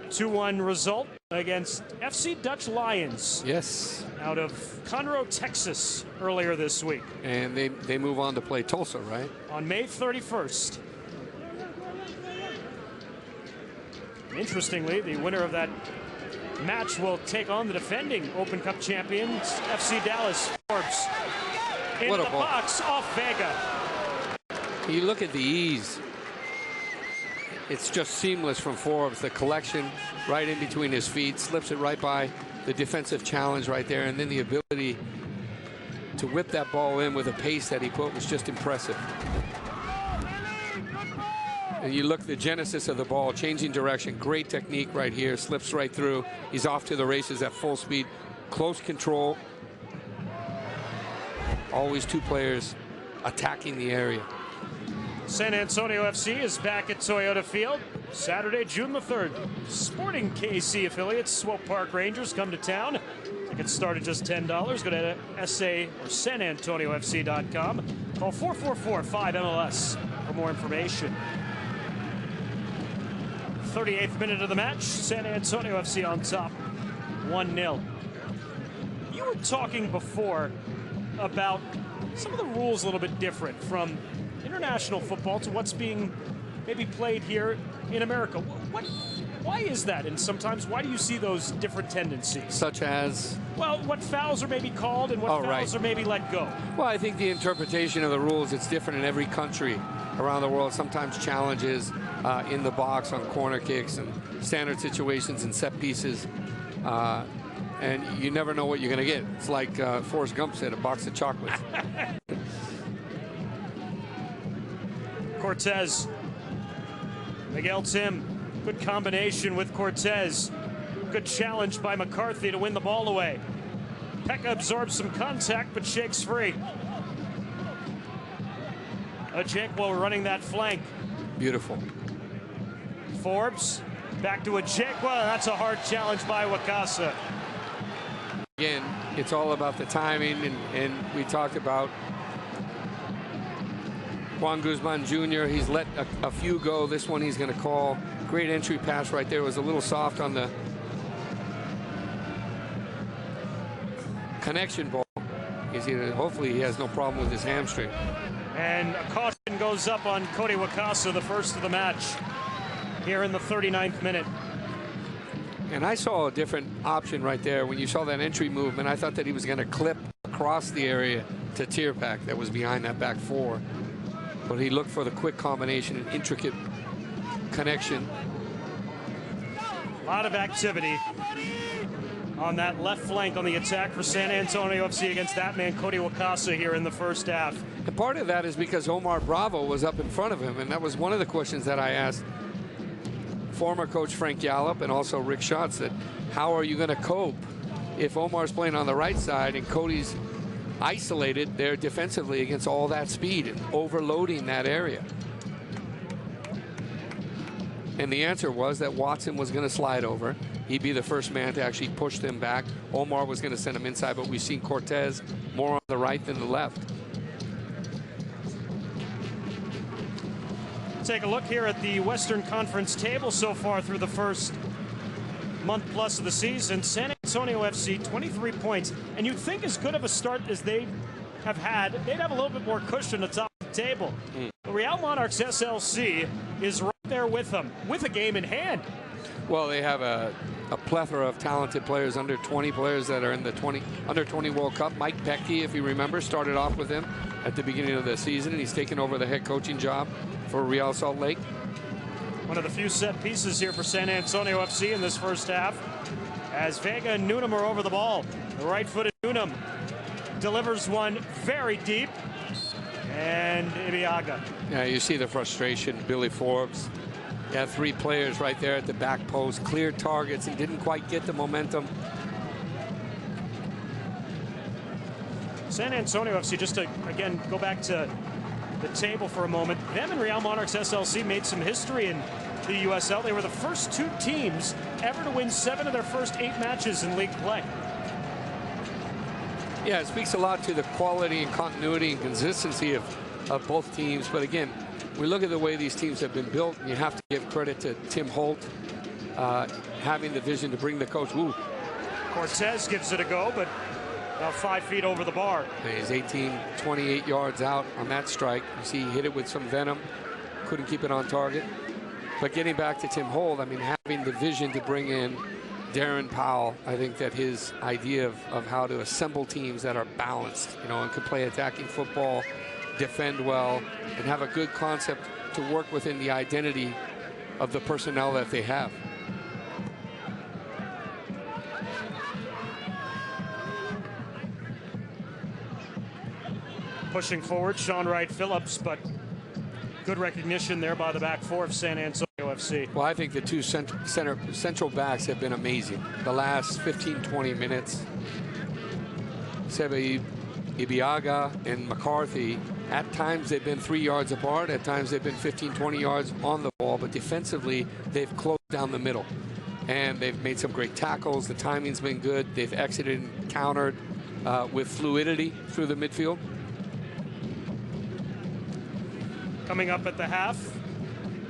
2-1 result against FC Dutch Lions. Yes. Out of Conroe, Texas, earlier this week. And they move on to play Tulsa, right? On May 31st. Interestingly, the winner of that match will take on the defending Open Cup champions, FC Dallas. Forbes. In the box off Vega. You look at the ease. It's just seamless from Forbes. The collection right in between his feet, slips it right by the defensive challenge right there, and then the ability to whip that ball in with a pace that he put was just impressive. And you look at the genesis of the ball, changing direction, great technique right here, slips right through. He's off to the races at full speed, close control. Always two players attacking the area. San Antonio FC is back at Toyota Field Saturday, June the 3rd. Sporting KC affiliates, Swope Park Rangers, come to town. Tickets start at just $10. Go to SA or SanAntonioFC.com. Call 444-5MLS for more information. 38th minute of the match. San Antonio FC on top, 1-0. You were talking before about some of the rules a little bit different from international football to what's being maybe played here in America. Why is that? And sometimes why do you see those different tendencies? Such as? Well, what fouls are maybe called and what fouls are maybe let go. Well, I think the interpretation of the rules, it's different in every country around the world. Sometimes challenges in the box on corner kicks and standard situations and set pieces. And you never know what you're going to get. It's like Forrest Gump said, a box of chocolates. Cortez. Miguel Tim. Good combination with Cortez. Good challenge by McCarthy to win the ball away. Pekka absorbs some contact but shakes free. Ajekwo running that flank. Beautiful. Forbes back to Ajekwa. That's a hard challenge by Wakasa. Again, it's all about the timing, and we talked about Juan Guzman Jr. He's let a few go. This one he's going to call. Great entry pass right there. Was a little soft on the connection ball. Hopefully he has no problem with his hamstring. And a caution goes up on Cody Wakasa, the first of the match, here in the 39th minute. And I saw a different option right there. When you saw that entry movement, I thought that he was going to clip across the area to Tierpak that was behind that back four. But he looked for the quick combination and intricate connection. A lot of activity on that left flank on the attack for San Antonio FC against that man, Cody Wakasa, here in the first half. And part of that is because Omar Bravo was up in front of him, and that was one of the questions that I asked former coach Frank Gallup and also Rick Schatz, that how are you going to cope if Omar's playing on the right side and Cody's isolated there defensively against all that speed and overloading that area? And the answer was that Watson was going to slide over. He'd be the first man to actually push them back. Omar was going to send him inside, but we've seen Cortez more on the right than the left. Take a look here at the Western Conference table so far through the first month plus of the season. San Antonio FC, 23 points. And you'd think as good of a start as they have had, they'd have a little bit more cushion atop the table. The Real Monarchs SLC is right there with them, with a game in hand. Well, they have a plethora of talented players, under 20 players that are in the under 20 World Cup. Mike Pecky, if you remember, started off with him at the beginning of the season, and he's taken over the head coaching job for Real Salt Lake. One of the few set pieces here for San Antonio FC in this first half, as Vega and Newnham are over the ball. The right-footed Newnham delivers one very deep, and Ibiaga. Yeah, you see the frustration. Billy Forbes. You have three players right there at the back post, clear targets, and didn't quite get the momentum. San Antonio FC, just to, again, go back to the table for a moment, them and Real Monarchs SLC made some history in the USL. They were the first two teams ever to win 7 of their first 8 matches in league play. Yeah, it speaks a lot to the quality and continuity and consistency of both teams. But again, we look at the way these teams have been built, and you have to give credit to Tim Holt having the vision to bring the coach. Ooh. Cortez gives it a go, but about 5 feet over the bar. He's 28 yards out on that strike. You see he hit it with some venom. Couldn't keep it on target. But getting back to Tim Holt, I mean, having the vision to bring in Darren Powell, I think that his idea of how to assemble teams that are balanced, you know, and could play attacking football, defend well, and have a good concept to work within the identity of the personnel that they have. Pushing forward, Sean Wright Phillips, but good recognition there by the back four of San Antonio FC. Well, I think the two central backs have been amazing. The last 15-20 minutes, Sebe Ibiaga and McCarthy, at times they've been 3 yards apart, at times they've been 15-20 yards on the ball, but defensively they've closed down the middle. And they've made some great tackles. The timing's been good. They've exited and countered with fluidity through the midfield. Coming up at the half,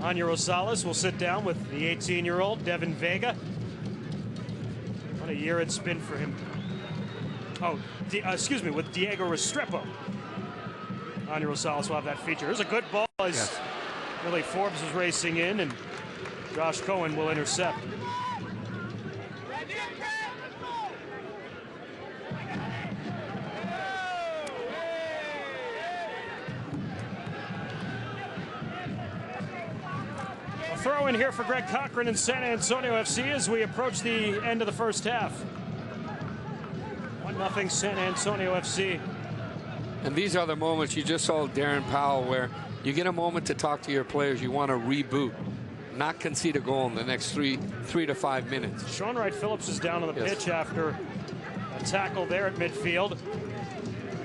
Anya Rosales will sit down with the 18-year-old Devin Vega. What a year it's been for him. Oh, excuse me, with Diego Restrepo. Anya Rosales will have that feature. There's a good ball as Billy Forbes is racing in, and Josh Cohen will intercept. Throw in here for Greg Cochran and San Antonio FC as we approach the end of the first half. 1-0 San Antonio FC. And these are the moments you just saw Darren Powell, where you get a moment to talk to your players. You want to reboot, not concede a goal in the next 3 to 5 minutes. Sean Wright Phillips is down on the pitch after a tackle there at midfield.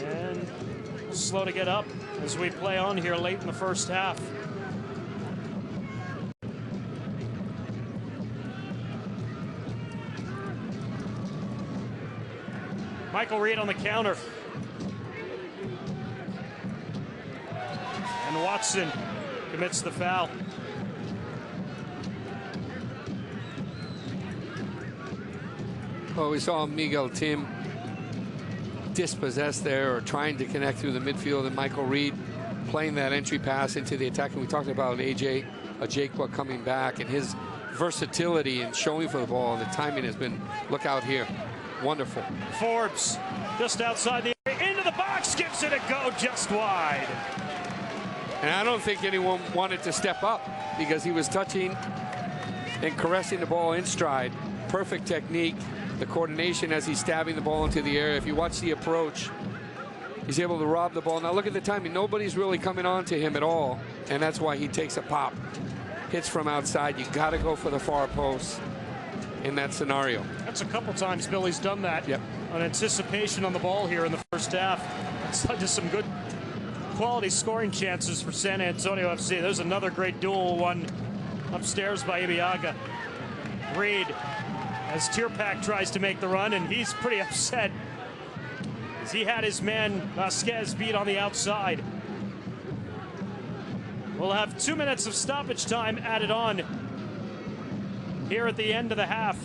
And slow to get up as we play on here late in the first half. Michael Reed on the counter. And Watson commits the foul. Well, we saw Miguel Tim dispossessed there, or trying to connect through the midfield, and Michael Reed playing that entry pass into the attack. And we talked about AJ Ajekwa coming back and his versatility and showing for the ball. The timing has been, look out here, wonderful. Forbes just outside the area, into the box, gives it a go just wide. And I don't think anyone wanted to step up because he was touching and caressing the ball in stride. Perfect technique, the coordination as he's stabbing the ball into the area. If you watch the approach, he's able to rob the ball. Now look at the timing. Nobody's really coming on to him at all, and that's why he takes a pop. Hits from outside. You got to go for the far post in that scenario. That's a couple times Billy's done that. Yep. On anticipation on the ball here in the first half. It's led to some good quality scoring chances for San Antonio FC. There's another great duel one upstairs by Ibiaga. Reed, as Tierpak tries to make the run, and he's pretty upset as he had his man Vasquez beat on the outside. We'll have 2 minutes of stoppage time added on here at the end of the half.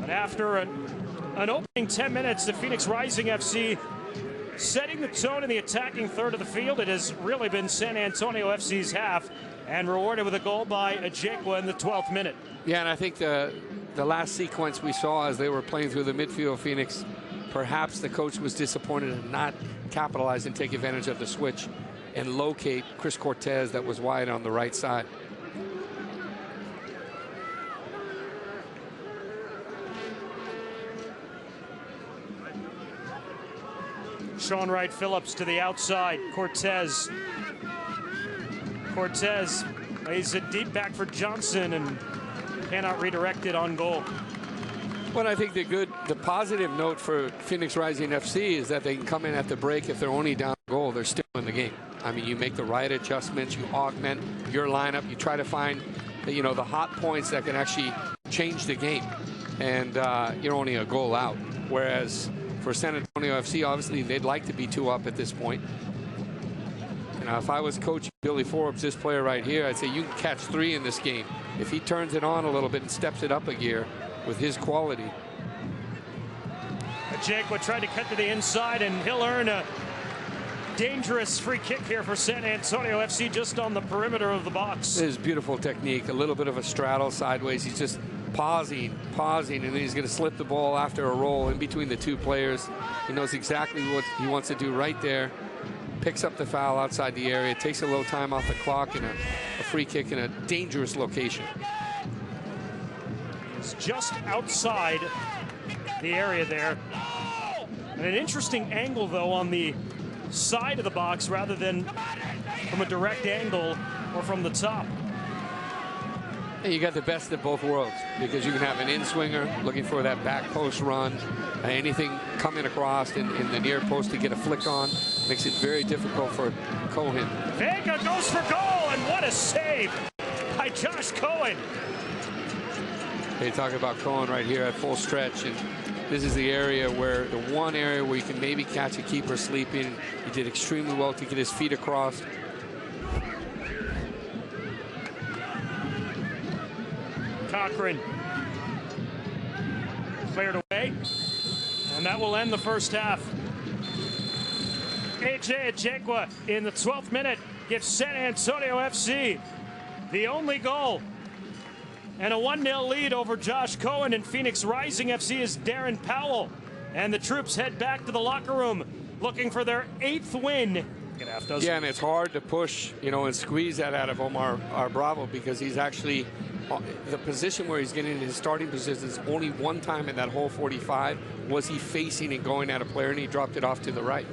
But after an opening 10 minutes, the Phoenix Rising FC setting the tone in the attacking third of the field. It has really been San Antonio FC's half, and rewarded with a goal by Ajekwa in the 12th minute. Yeah, and I think the last sequence we saw as they were playing through the midfield, Phoenix, perhaps the coach was disappointed in not capitalize and take advantage of the switch and locate Chris Cortez that was wide on the right side. Sean Wright Phillips to the outside. Cortez lays it deep back for Johnson and cannot redirect it on goal. Well, I think the positive note for Phoenix Rising FC is that they can come in at the break. If they're only down a goal, they're still in the game. I mean, you make the right adjustments, you augment your lineup, you try to find the hot points that can actually change the game, and you're only a goal out. Whereas for San Antonio FC, obviously they'd like to be 2 up at this point. Now, if I was coaching Billy Forbes, this player right here, I'd say you can catch 3 in this game. If he turns it on a little bit and steps it up a gear with his quality. Ajekwa tried to cut to the inside, and he'll earn a dangerous free kick here for San Antonio FC just on the perimeter of the box. This is beautiful technique, a little bit of a straddle sideways. He's just pausing, and then he's going to slip the ball after a roll in between the 2 players. He knows exactly what he wants to do right there. Picks up the foul outside the area, takes a little time off the clock, and a free kick in a dangerous location. It's just outside the area there. And an interesting angle, though, on the side of the box rather than from a direct angle or from the top. And you got the best of both worlds, because you can have an in-swinger looking for that back post run, anything coming across in the near post to get a flick on. Makes it very difficult for Cohen. Vega goes for goal, and what a save by Josh Cohen. They talk about Cohen right here at full stretch, and this is the area where you can maybe catch a keeper sleeping. He did extremely well to get his feet across. Cochran cleared away, and that will end the first half. AJ Ajekwa in the 12th minute gives San Antonio FC the only goal, and a 1-0 lead over Josh Cohen. And Phoenix Rising FC is Darren Powell, and the troops head back to the locker room looking for their 8th win. Yeah, and it's hard to push, and squeeze that out of Omar Bravo, because he's actually the position where he's getting his starting position is only one time in that whole 45 was he facing and going at a player, and he dropped it off to the right.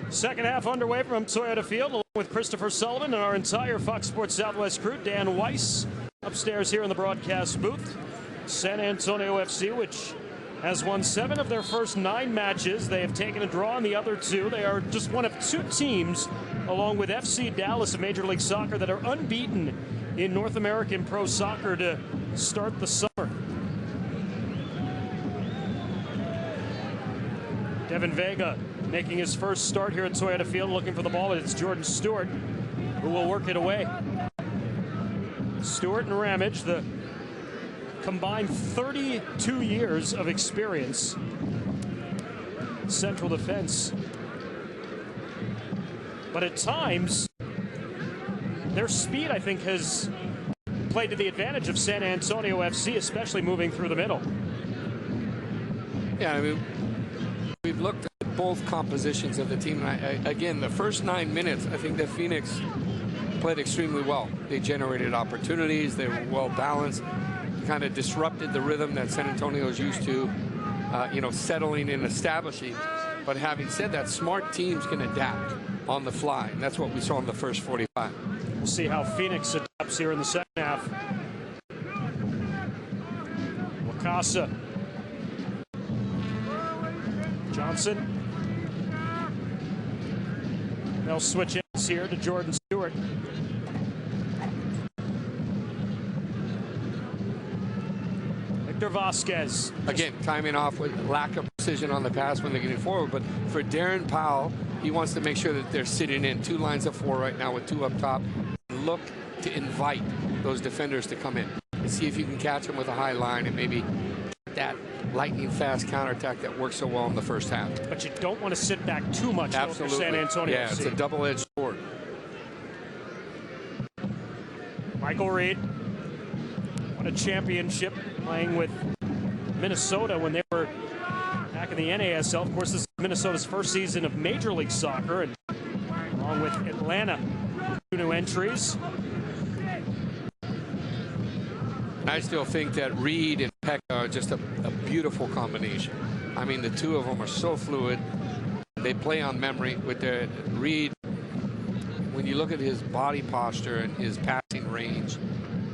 Second half underway from Toyota Field, along with Christopher Sullivan and our entire Fox Sports Southwest crew. Dan Weiss upstairs here in the broadcast booth. San Antonio FC, which has won 7 of their first 9 matches. They have taken a draw in the other 2. They are just one of 2 teams, along with FC Dallas of Major League Soccer, that are unbeaten in North American Pro Soccer to start the summer. Devin Vega making his first start here at Toyota Field, looking for the ball, but it's Jordan Stewart who will work it away. Stewart and Ramage, the combined 32 years of experience. Central defense. But at times, their speed, I think, has played to the advantage of San Antonio FC, especially moving through the middle. Yeah, I mean, we've looked at both compositions of the team. Again, the first 9 minutes, I think that Phoenix played extremely well. They generated opportunities. They were well balanced. Kind of disrupted the rhythm that San Antonio is used to, settling and establishing. But having said that, smart teams can adapt on the fly, and that's what we saw in the first 45. We'll see how Phoenix adapts here in the second half. Wakasa. Johnson. They'll switch ends here to Jordan Stewart. Victor Vasquez. Again, timing off with lack of precision on the pass when they're getting forward. But for Darren Powell, he wants to make sure that they're sitting in 2 lines of 4 right now with 2 up top. Look to invite those defenders to come in and see if you can catch them with a high line and maybe that lightning fast counterattack that worked so well in the first half. But you don't want to sit back too much for San Antonio. Yeah, it's a double-edged sword. Michael Reed won a championship playing with Minnesota when they were back in the NASL. Of course, this is Minnesota's first season of Major League Soccer, and along with Atlanta, 2 new entries. I still think that Reed and Peck are just a beautiful combination. I mean, the 2 of them are so fluid. They play on memory with their Reed. When you look at his body posture and his passing range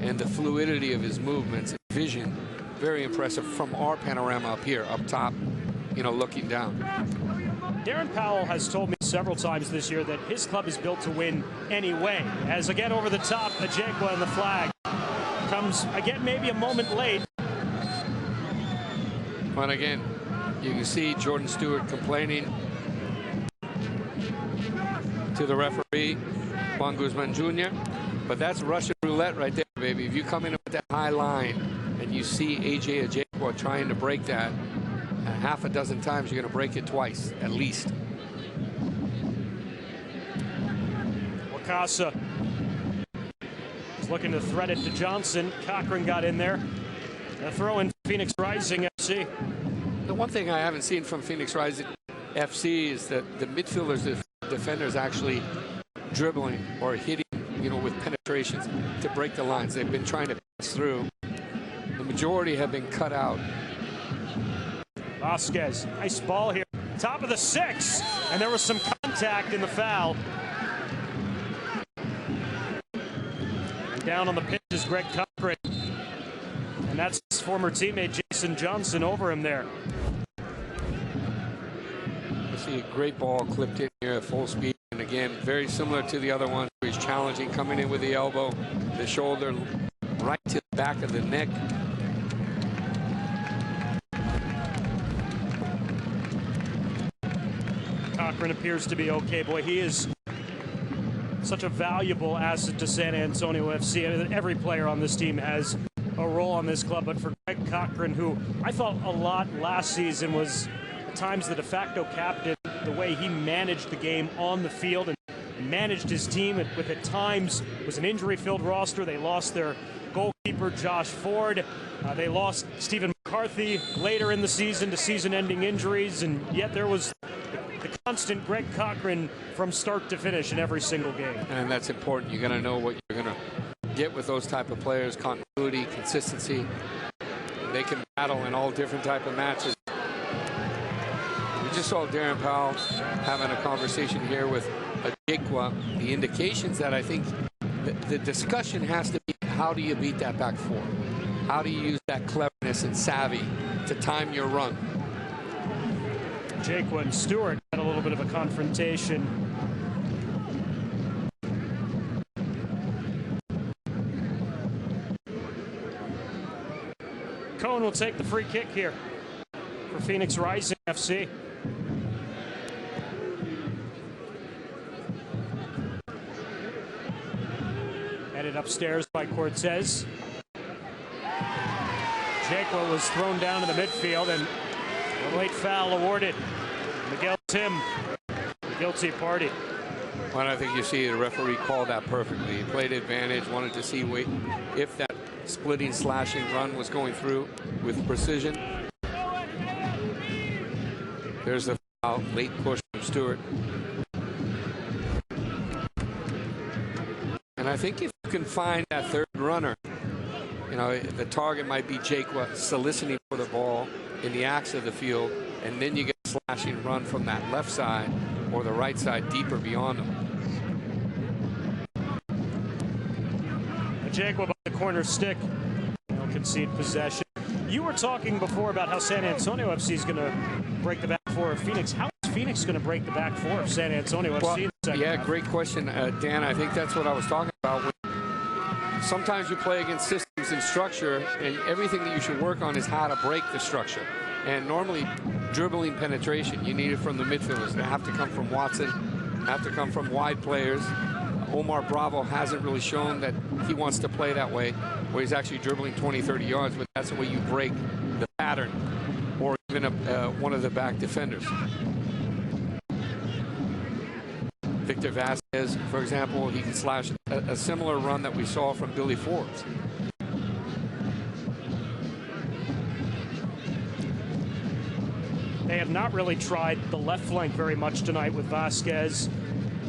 and the fluidity of his movements and vision, very impressive from our panorama up here, up top, looking down. Darren Powell has told me several times this year that his club is built to win anyway. As again over the top, Ajekwa and the flag comes again maybe a moment late. But again, you can see Jordan Stewart complaining to the referee, Juan Guzman Jr. But that's Russian roulette right there, baby. If you come in with that high line and you see AJ Ajekwa trying to break that, half a dozen times you're going to break it twice, at least. Wakasa is looking to thread it to Johnson. Cochran got in there. A throw in Phoenix Rising FC. The one thing I haven't seen from Phoenix Rising FC is that the midfielders, the defenders actually dribbling or hitting, with penetrations to break the lines. They've been trying to pass through. The majority have been cut out. Vasquez, nice ball here. Top of the 6, and there was some contact in the foul. And down on the pitch is Greg Cochran. And that's his former teammate Jason Johnson over him there. You see a great ball clipped in here at full speed. And again, very similar to the other one. He's challenging, coming in with the elbow, the shoulder, right to the back of the neck. Cochran appears to be okay. Boy, he is such a valuable asset to San Antonio FC. I mean, every player on this team has a role on this club, but for Greg Cochran, who I thought a lot last season was at times the de facto captain, the way he managed the game on the field and managed his team with at times was an injury-filled roster. They lost their goalkeeper Josh Ford. They lost Stephen McCarthy later in the season to season-ending injuries, and yet there was the constant Greg Cochran from start to finish in every single game. And that's important. You got to know what you're going to get with those type of players: continuity, consistency. They can battle in all different type of matches. We just saw Darren Powell having a conversation here with Ajekwa. The indications that I think the discussion has to be, how do you beat that back 4? How do you use that cleverness and savvy to time your run. Jaquan and Stewart had a little bit of a confrontation. Cohen will take the free kick here for Phoenix Rising FC. Headed upstairs by Cortez. Jaquan was thrown down to the midfield, and a late foul awarded. Miguel Tim, the guilty party. Well, I think you see the referee called that perfectly. He played advantage, wanted to see if that splitting, slashing run was going through with precision. There's the foul, late push from Stewart. And I think if you can find that third runner, you know, the target might be Jaquan soliciting for the ball in the axe of the field, and then you get a slashing run from that left side or the right side deeper beyond him. Jaquan by the corner stick. They'll concede possession. You were talking before about how San Antonio FC is going to break the back four of Phoenix. How is Phoenix going to break the back four of San Antonio FC in the second half? Great question, Dan. I think that's what I was talking about. Sometimes you play against systems and structure, and everything that you should work on is how to break the structure. And normally, dribbling penetration, you need it from the midfielders. They have to come from Watson, have to come from wide players. Omar Bravo hasn't really shown that he wants to play that way, where he's actually dribbling 20, 30 yards, but that's the way you break the pattern, or even one of the back defenders. Victor Vasquez, for example, he can slash a similar run that we saw from Billy Forbes. They have not really tried the left flank very much tonight with Vasquez.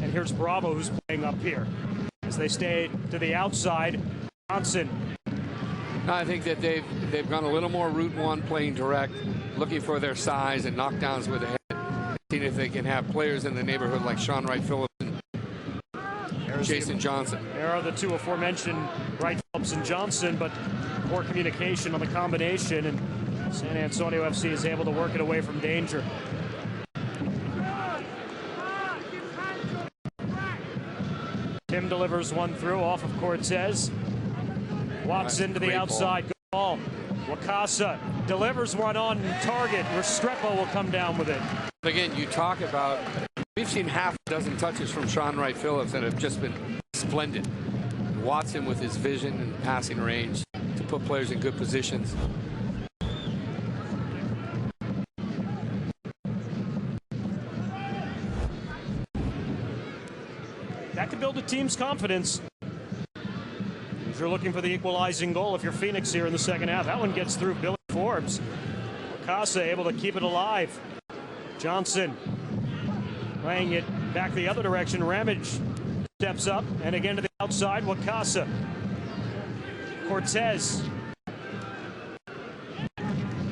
And here's Bravo, who's playing up here. As they stay to the outside, Johnson. I think that they've gone a little more route one, playing direct, looking for their size and knockdowns with the head. Seeing if they can have players in the neighborhood like Sean Wright Phillips and Jason Johnson. There are the two aforementioned, Wright Phillips and Johnson, but poor communication on the combination, and San Antonio FC is able to work it away from danger. Tim delivers one through off of Cortez. Watson to the outside. Good ball. Wakasa delivers one on target. Restrepo will come down with it. Again, you talk about, we've seen half a dozen touches from Sean Wright Phillips that have just been splendid. Watson with his vision and passing range to put players in good positions. That could build a team's confidence. If you're looking for the equalizing goal, if you're Phoenix here in the second half, that one gets through Billy Forbes. Casa able to keep it alive. Johnson playing it back the other direction. Ramage steps up and again to the outside. Wakasa. Cortez.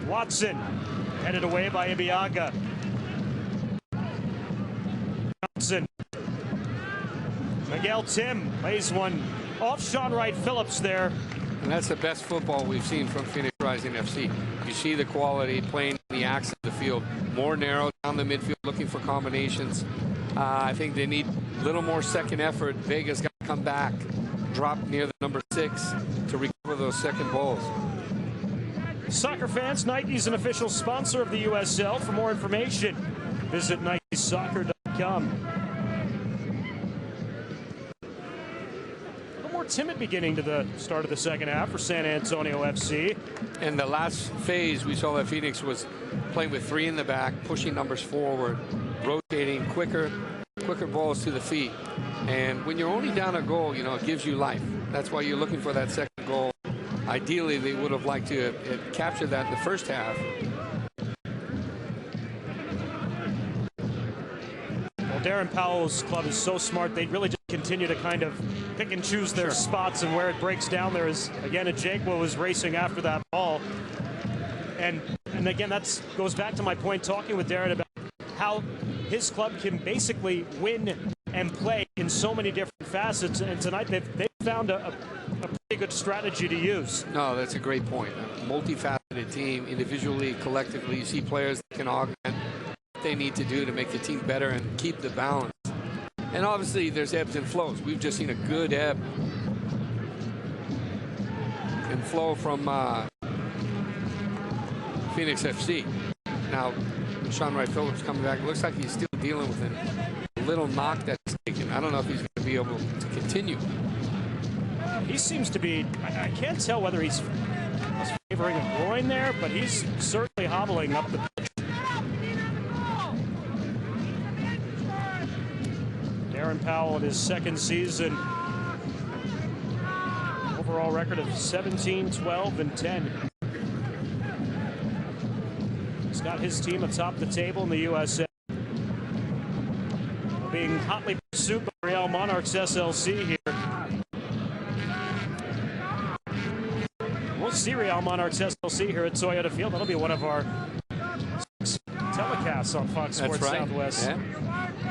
Watson headed away by Ibiaga. Johnson. Miguel Tim plays one off Sean Wright Phillips there. And that's the best football we've seen from Phoenix Rising FC. You see the quality playing the axe of the field. More narrow down the midfield, looking for combinations. I think they need a little more second effort. Vega's got to come back, drop near the number 6 to recover those second balls. Soccer fans, Nike's an official sponsor of the USL. For more information, visit NikeSoccer.com. Timid beginning to the start of the second half for San Antonio FC. In the last phase, we saw that Phoenix was playing with 3 in the back, pushing numbers forward, rotating quicker balls to the feet. And when you're only down a goal, you know, it gives you life. That's why you're looking for that second goal. Ideally, they would have liked to capture that in the first half. Well, Darren Powell's club is so smart. They really just continue to kind of pick and choose their spots, and where it breaks down there is, again, Ajekwa was racing after that ball. And again, that goes back to my point talking with Darren about how his club can basically win and play in so many different facets. And tonight they've found a a pretty good strategy to use. No, that's a great point. A multifaceted team, individually, collectively. You see players that can augment what they need to do to make the team better and keep the balance. And obviously, there's ebbs and flows. We've just seen a good ebb and flow from Phoenix FC. Now, Sean Wright-Phillips coming back. It looks like he's still dealing with a little knock that's taken. I don't know if he's going to be able to continue. He seems to be, I can't tell whether he's favoring a groin there, but he's certainly hobbling up the pitch. Darren Powell in his second season. Overall record of 17, 12, and 10. He's got his team atop the table in the USL. Being hotly pursued by Real Monarchs SLC here. We'll see Real Monarchs SLC here at Toyota Field. That'll be one of our telecasts on Fox Sports Southwest. Yeah.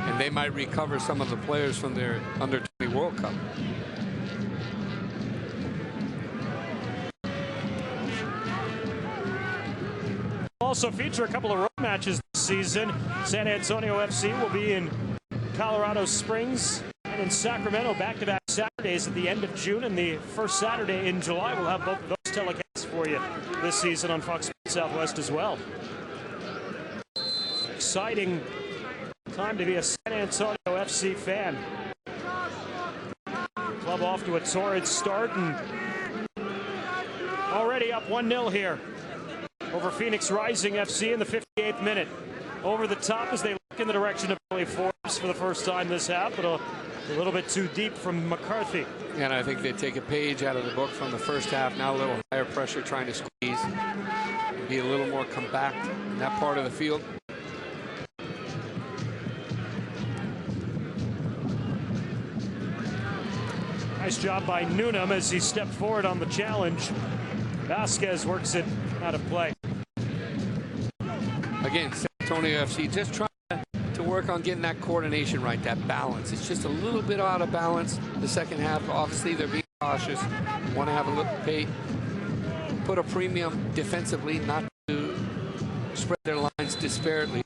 And they might recover some of the players from their Under-20 World Cup. Also feature a couple of road matches this season. San Antonio FC will be in Colorado Springs and in Sacramento back-to-back Saturdays at the end of June, and the first Saturday in July. We'll have both of those telecasts for you this season on Fox Sports Southwest as well. Exciting time to be a San Antonio FC fan. Club off to a torrid start and already up 1-0 here over Phoenix Rising FC in the 58th minute. Over the top as they look in the direction of Billy Forbes for the first time this half, but a little bit too deep from McCarthy. And I think they take a page out of the book from the first half. Now a little higher pressure, trying to squeeze, be a little more compact in that part of the field. Nice job by Newnham as he stepped forward on the challenge. Vasquez works it out of play. Again, San Antonio FC just trying to work on getting that coordination right, that balance. It's just a little bit out of balance the second half. Obviously, they're being cautious, want to have a little put a premium defensively, not to spread their lines disparately.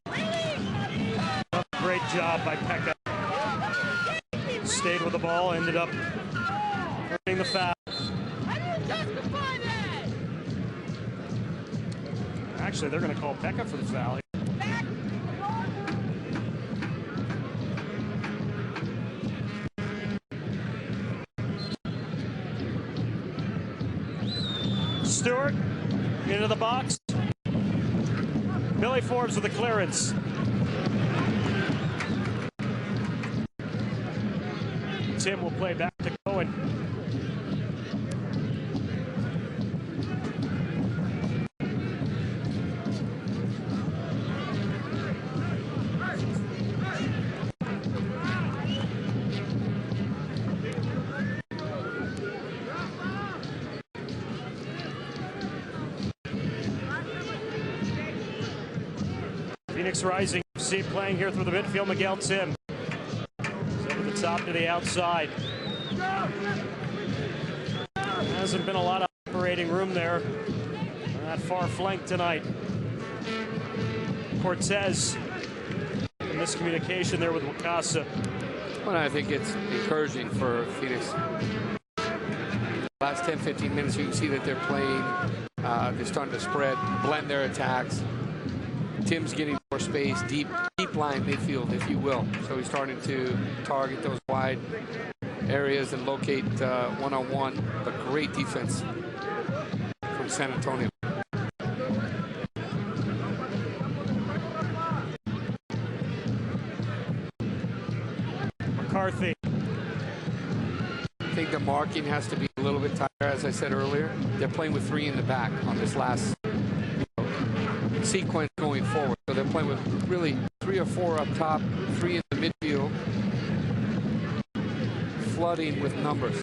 Great job by Pekka. Stayed with the ball, ended up earning the foul. Actually, they're going to call Pekka for the foul. Stewart into the box. Billy Forbes with the clearance. Tim will play back to Cohen. Phoenix Rising FC playing here through the midfield. Miguel Tim. Over the top to the outside. Hasn't been a lot of operating room there on that far flank tonight. Cortez. Miscommunication there with Wakasa. Well, I think it's encouraging for Phoenix. Last 10-15 minutes, you can see that they're playing. They're starting to spread, blend their attacks. Tim's getting more space, deep line midfield, if you will. So he's starting to target those wide areas and locate one-on-one. But great defense from San Antonio. McCarthy. I think the marking has to be a little bit tighter, as I said earlier. They're playing with 3 in the back on this last sequence going forward. So they're playing with really 3 or 4 up top, 3 in the midfield, flooding with numbers.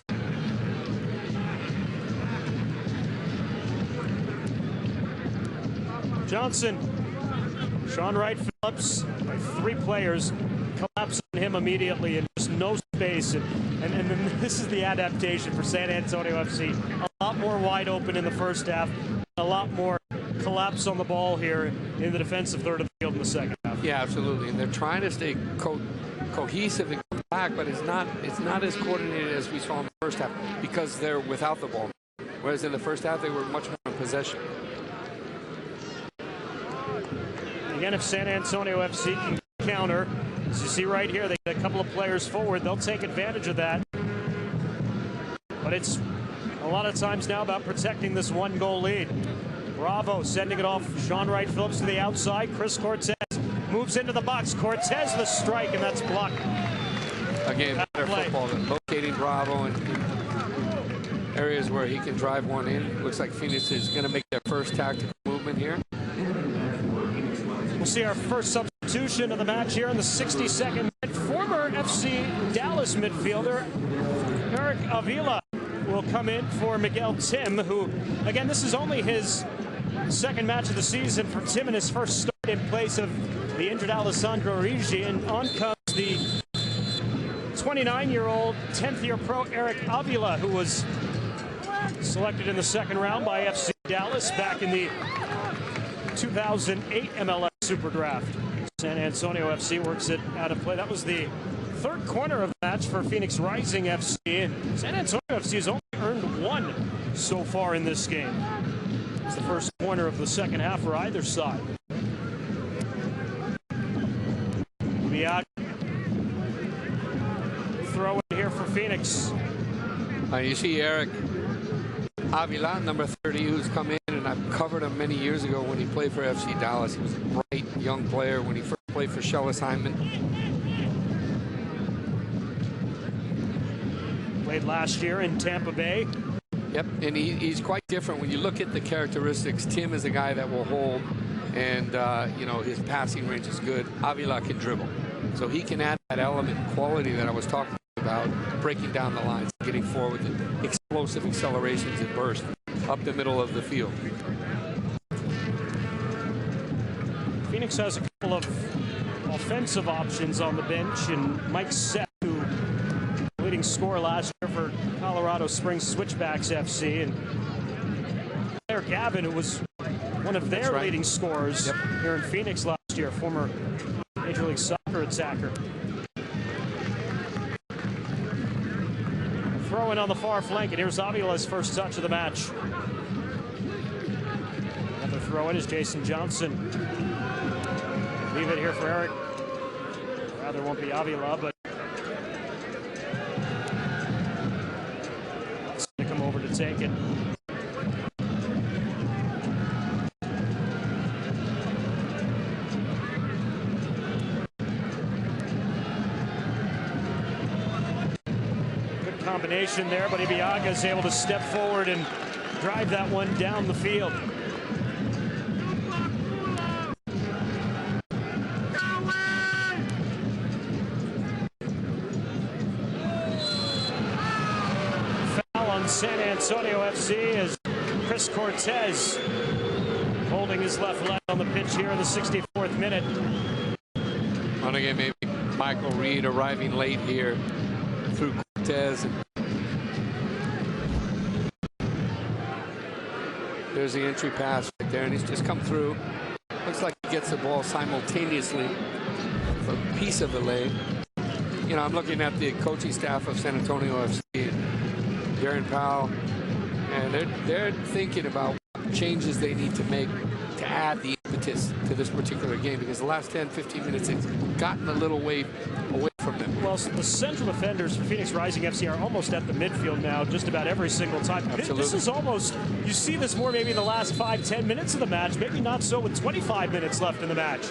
Johnson, Sean Wright Phillips, 3 players collapse on him immediately and just no space. And then this is the adaptation for San Antonio FC. A lot more wide open in the first half, a lot more collapse on the ball here in the defensive third of the field in the second half. Yeah, absolutely. And they're trying to stay cohesive and come back, but it's not as coordinated as we saw in the first half because they're without the ball. Whereas in the first half, they were much more in possession. Again, if San Antonio FC can counter, as you see right here, they get a couple of players forward. They'll take advantage of that. But it's a lot of times now about protecting this one-goal lead. Bravo sending it off. Sean Wright Phillips to the outside. Chris Cortez moves into the box. Cortez the strike, and that's blocked. Again, better football than locating Bravo in areas where he can drive one in. Looks like Phoenix is going to make their first tactical movement here. We'll see our first substitution of the match here in the 62nd minute. Former FC Dallas midfielder Eric Avila will come in for Miguel Tim, who, again, this is only his second match of the season for Tim and his first start in place of the injured Alessandro Rigi. And on comes the 29-year-old 10th-year pro Eric Avila, who was selected in the second round by FC Dallas back in the 2008 MLS Super Draft. San Antonio FC works it out of play. That was the third corner of the match for Phoenix Rising FC. And San Antonio FC has only earned one so far in this game. It's the first corner of the second half for either side. Throw in here for Phoenix. You see Eric Avila, number 30, who's come in, and I've covered him many years ago when he played for FC Dallas. He was a bright young player when he first played for Shellis Hyman. Played last year in Tampa Bay. Yep, and he's quite different. When you look at the characteristics, Tim is a guy that will hold, and you know, his passing range is good. Avila can dribble, so he can add that element, quality that I was talking about, breaking down the lines, getting forward with explosive accelerations and bursts up the middle of the field. Phoenix has a couple of offensive options on the bench, and Mike Seth, who leading scorer last year for Colorado Springs Switchbacks FC, and Claire Gavin, who was one of their leading scorers here in Phoenix last year, former Major League Soccer attacker. Throw in on the far flank, and here's Avila's first touch of the match. Another throw in is Jason Johnson. Leave it here for Eric. Rather won't be Avila, but it's going to come over to take it. Combination there, but Ibiaga is able to step forward and drive that one down the field. Foul on San Antonio FC as Chris Cortez holding his left leg on the pitch here in the 64th minute. And again, maybe Michael Reed arriving late here through Cortez. There's the entry pass right there, and he's just come through. Looks like he gets the ball simultaneously for a piece of the leg. You know, I'm looking at the coaching staff of San Antonio FC, Darren Powell, and they're thinking about what changes they need to make to add the impetus to this particular game, because the last 10-15 minutes it's gotten a little way away from them. Well, the central defenders for Phoenix Rising FC are almost at the midfield now just about every single time. Absolutely. This is almost, you see this more maybe in the last 5-10 minutes of the match, maybe not so with 25 minutes left in the match.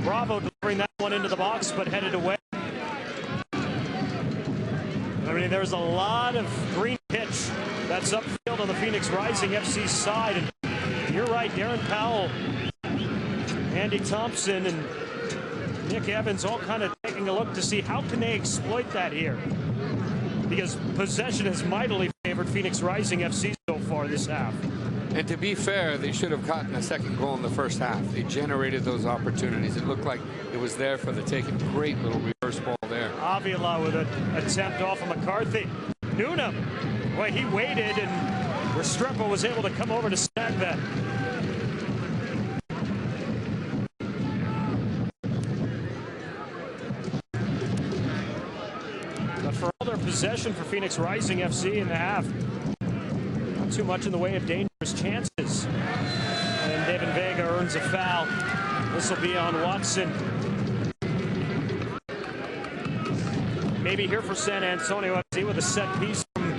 Bravo delivering that one into the box, but headed away. I mean, there's a lot of green pitch that's upfield on the Phoenix Rising FC side, and you're right, Darren Powell, Andy Thompson, and Nick Evans all kind of taking a look to see how can they exploit that here, because possession has mightily favored Phoenix Rising FC so far this half. And to be fair, they should have gotten a second goal in the first half. They generated those opportunities. It looked like it was there for the taking. Great little reverse ball there. Avila with an attempt off of McCarthy. Nuna, boy, he waited, and Restrepo was able to come over to snag that. But for all their possession for Phoenix Rising FC in the half, not too much in the way of dangerous chances. And David Vega earns a foul. This will be on Watson. Maybe here for San Antonio FC with a set piece from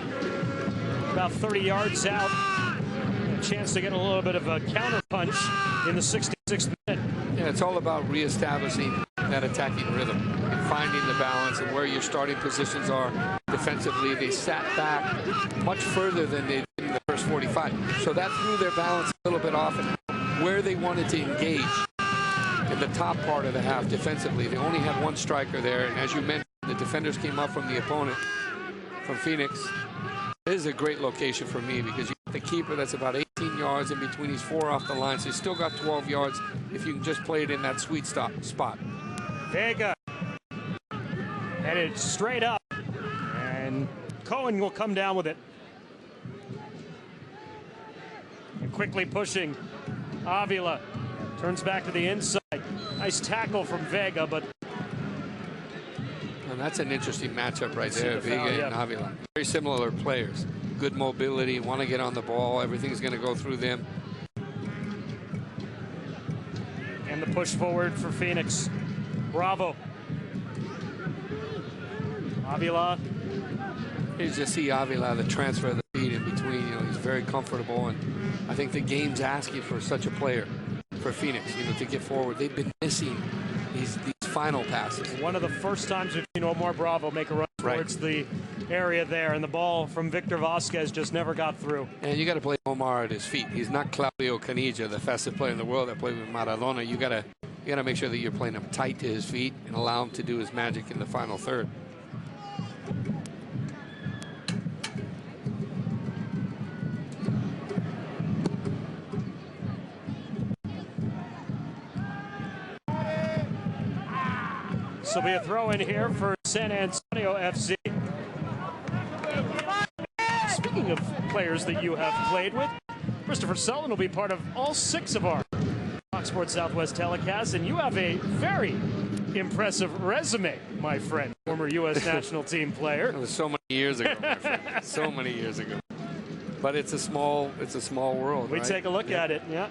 about 30 yards out. A chance to get a little bit of a counter punch in the 66th minute. Yeah, it's all about reestablishing that attacking rhythm and finding the balance and where your starting positions are defensively. They sat back much further than they did in the first 45. So that threw their balance a little bit off and where they wanted to engage in the top part of the half defensively. They only had one striker there, and as you mentioned, the defenders came up from the opponent, from Phoenix. This is a great location for me because you got the keeper that's about 18 yards in between. He's 4 off the line, so he's still got 12 yards if you can just play it in that sweet spot. Vega headed straight up, and Cohen will come down with it. And quickly pushing Avila. Turns back to the inside. Nice tackle from Vega, but... And that's an interesting matchup right there, Vega and Avila. Very similar players. Good mobility, want to get on the ball. Everything's going to go through them. And the push forward for Phoenix. Bravo. Avila. You just see Avila, the transfer of the feet in between. You know, he's very comfortable, and I think the game's asking for such a player for Phoenix, you know, to get forward. They've been missing these final passes. One of the first times we've seen Omar Bravo make a run towards the area there, and the ball from Victor Vasquez just never got through. And you got to play Omar at his feet. He's not Claudio Canija, the fastest player in the world that played with Maradona. You got to make sure that you're playing him tight to his feet and allow him to do his magic in the final third. This will be a throw in here for San Antonio FC. Speaking of players that you have played with, Christopher Sullivan will be part of all 6 of our Fox Sports Southwest telecasts, and you have a very impressive resume, my friend, former U.S. national team player. It was so many years ago, my friend. So many years ago. But it's a small world. We right? take a look at it, yeah.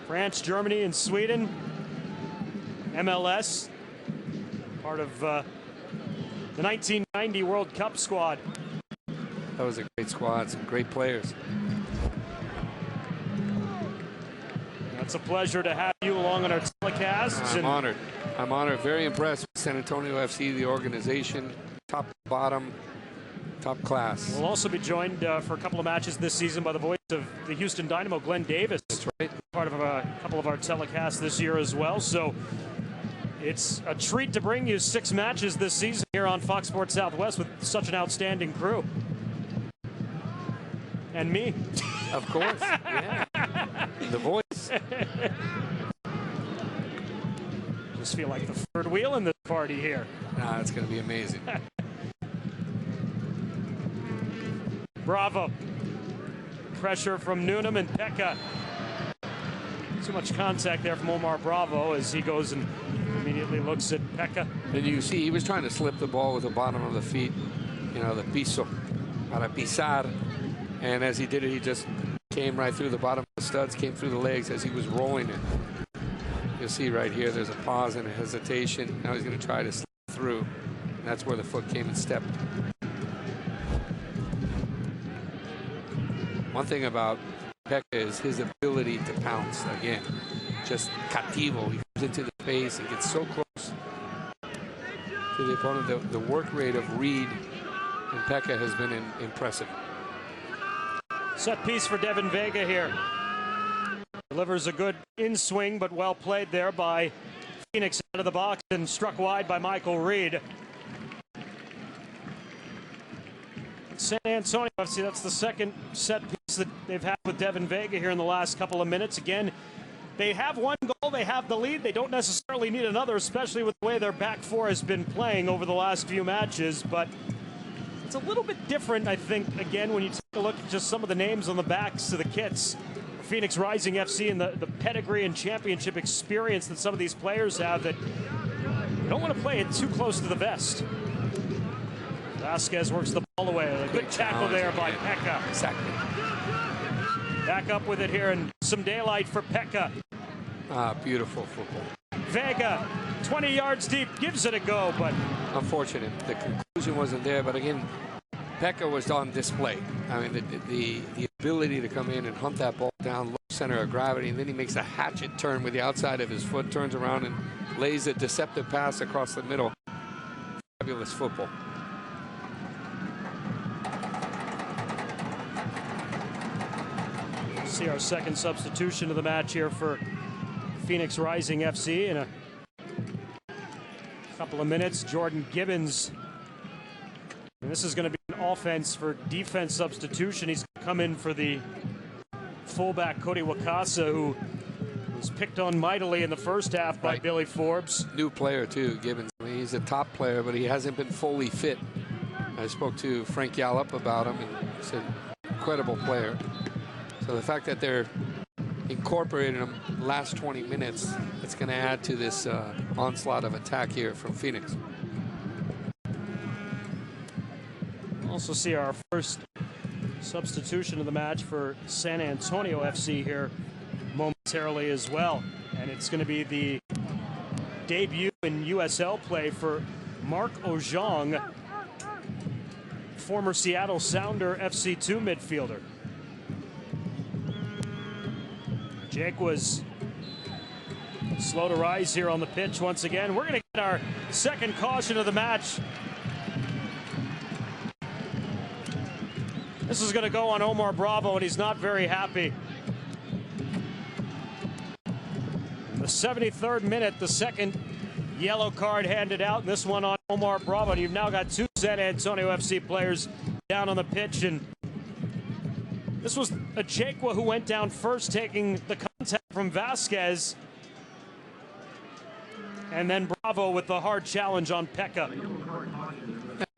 France, Germany, and Sweden. MLS, part of the 1990 World Cup squad. That was a great squad, some great players. It's a pleasure to have you along on our telecasts. I'm honored. I'm honored. Very impressed with San Antonio FC, the organization, top to bottom, top class. We'll also be joined for a couple of matches this season by the voice of the Houston Dynamo, Glenn Davis. That's right. Part of a couple of our telecasts this year as well. So it's a treat to bring you 6 matches this season here on Fox Sports Southwest with such an outstanding crew. And me. Of course. Yeah. The voice. Just feel like the third wheel in this party here. Nah, it's going to be amazing. Bravo. Pressure from Newnham and Pekka. Too much contact there from Omar Bravo as he goes and immediately looks at Pekka. And you see he was trying to slip the ball with the bottom of the feet, you know, the piso, para pisar. And as he did it, he just came right through the bottom of the studs, came through the legs as he was rolling it. You'll see right here, there's a pause and a hesitation. Now he's going to try to slip through. And that's where the foot came and stepped. One thing about Pekka is his ability to pounce. Again, just cativo. He comes into the space and gets so close to the opponent. The work rate of Reed and Pekka has been impressive. Set piece for Devin Vega here. Delivers a good in-swing, but well played there by Phoenix out of the box and struck wide by Michael Reed. San Antonio FC, that's the second set piece that they've had with Devin Vega here in the last couple of minutes. Again, they have one goal, they have the lead. They don't necessarily need another, especially with the way their back four has been playing over the last few matches. But it's a little bit different, I think, again, when you take a look at just some of the names on the backs of the kits. Phoenix Rising FC and the pedigree and championship experience that some of these players have, that you don't want to play it too close to the vest. Vasquez works the ball away. A good tackle there by Pekka. Exactly. Back up with it here, and some daylight for Pekka. Beautiful football. Vega, 20 yards deep, gives it a go, but unfortunate. The conclusion wasn't there, but again, Pekka was on display. I mean, the ability to come in and hunt that ball down low center of gravity, and then he makes a hatchet turn with the outside of his foot, turns around and lays a deceptive pass across the middle. Fabulous football. See our second substitution of the match here for Phoenix Rising FC in a couple of minutes. Jordan Gibbons. And this is going to be an offense for defense substitution. He's come in for the fullback Cody Wakasa, who was picked on mightily in the first half by Billy Forbes. New player too, Gibbons. I mean, he's a top player, but he hasn't been fully fit. I spoke to Frank Yallop about him, and he's an incredible player. So the fact that they're incorporating him last 20 minutes, it's going to add to this onslaught of attack here from Phoenix. Also see our first substitution of the match for San Antonio FC here momentarily as well. And it's going to be the debut in USL play for Mark Ojong, former Seattle Sounder FC2 midfielder. Jake was slow to rise here on the pitch once again. We're going to get our second caution of the match. This is going to go on Omar Bravo, and he's not very happy. The 73rd minute, the second yellow card handed out, and this one on Omar Bravo. And you've now got two San Antonio FC players down on the pitch, and this was Ajekwa who went down first, taking the contact from Vasquez. And then Bravo with the hard challenge on Pekka.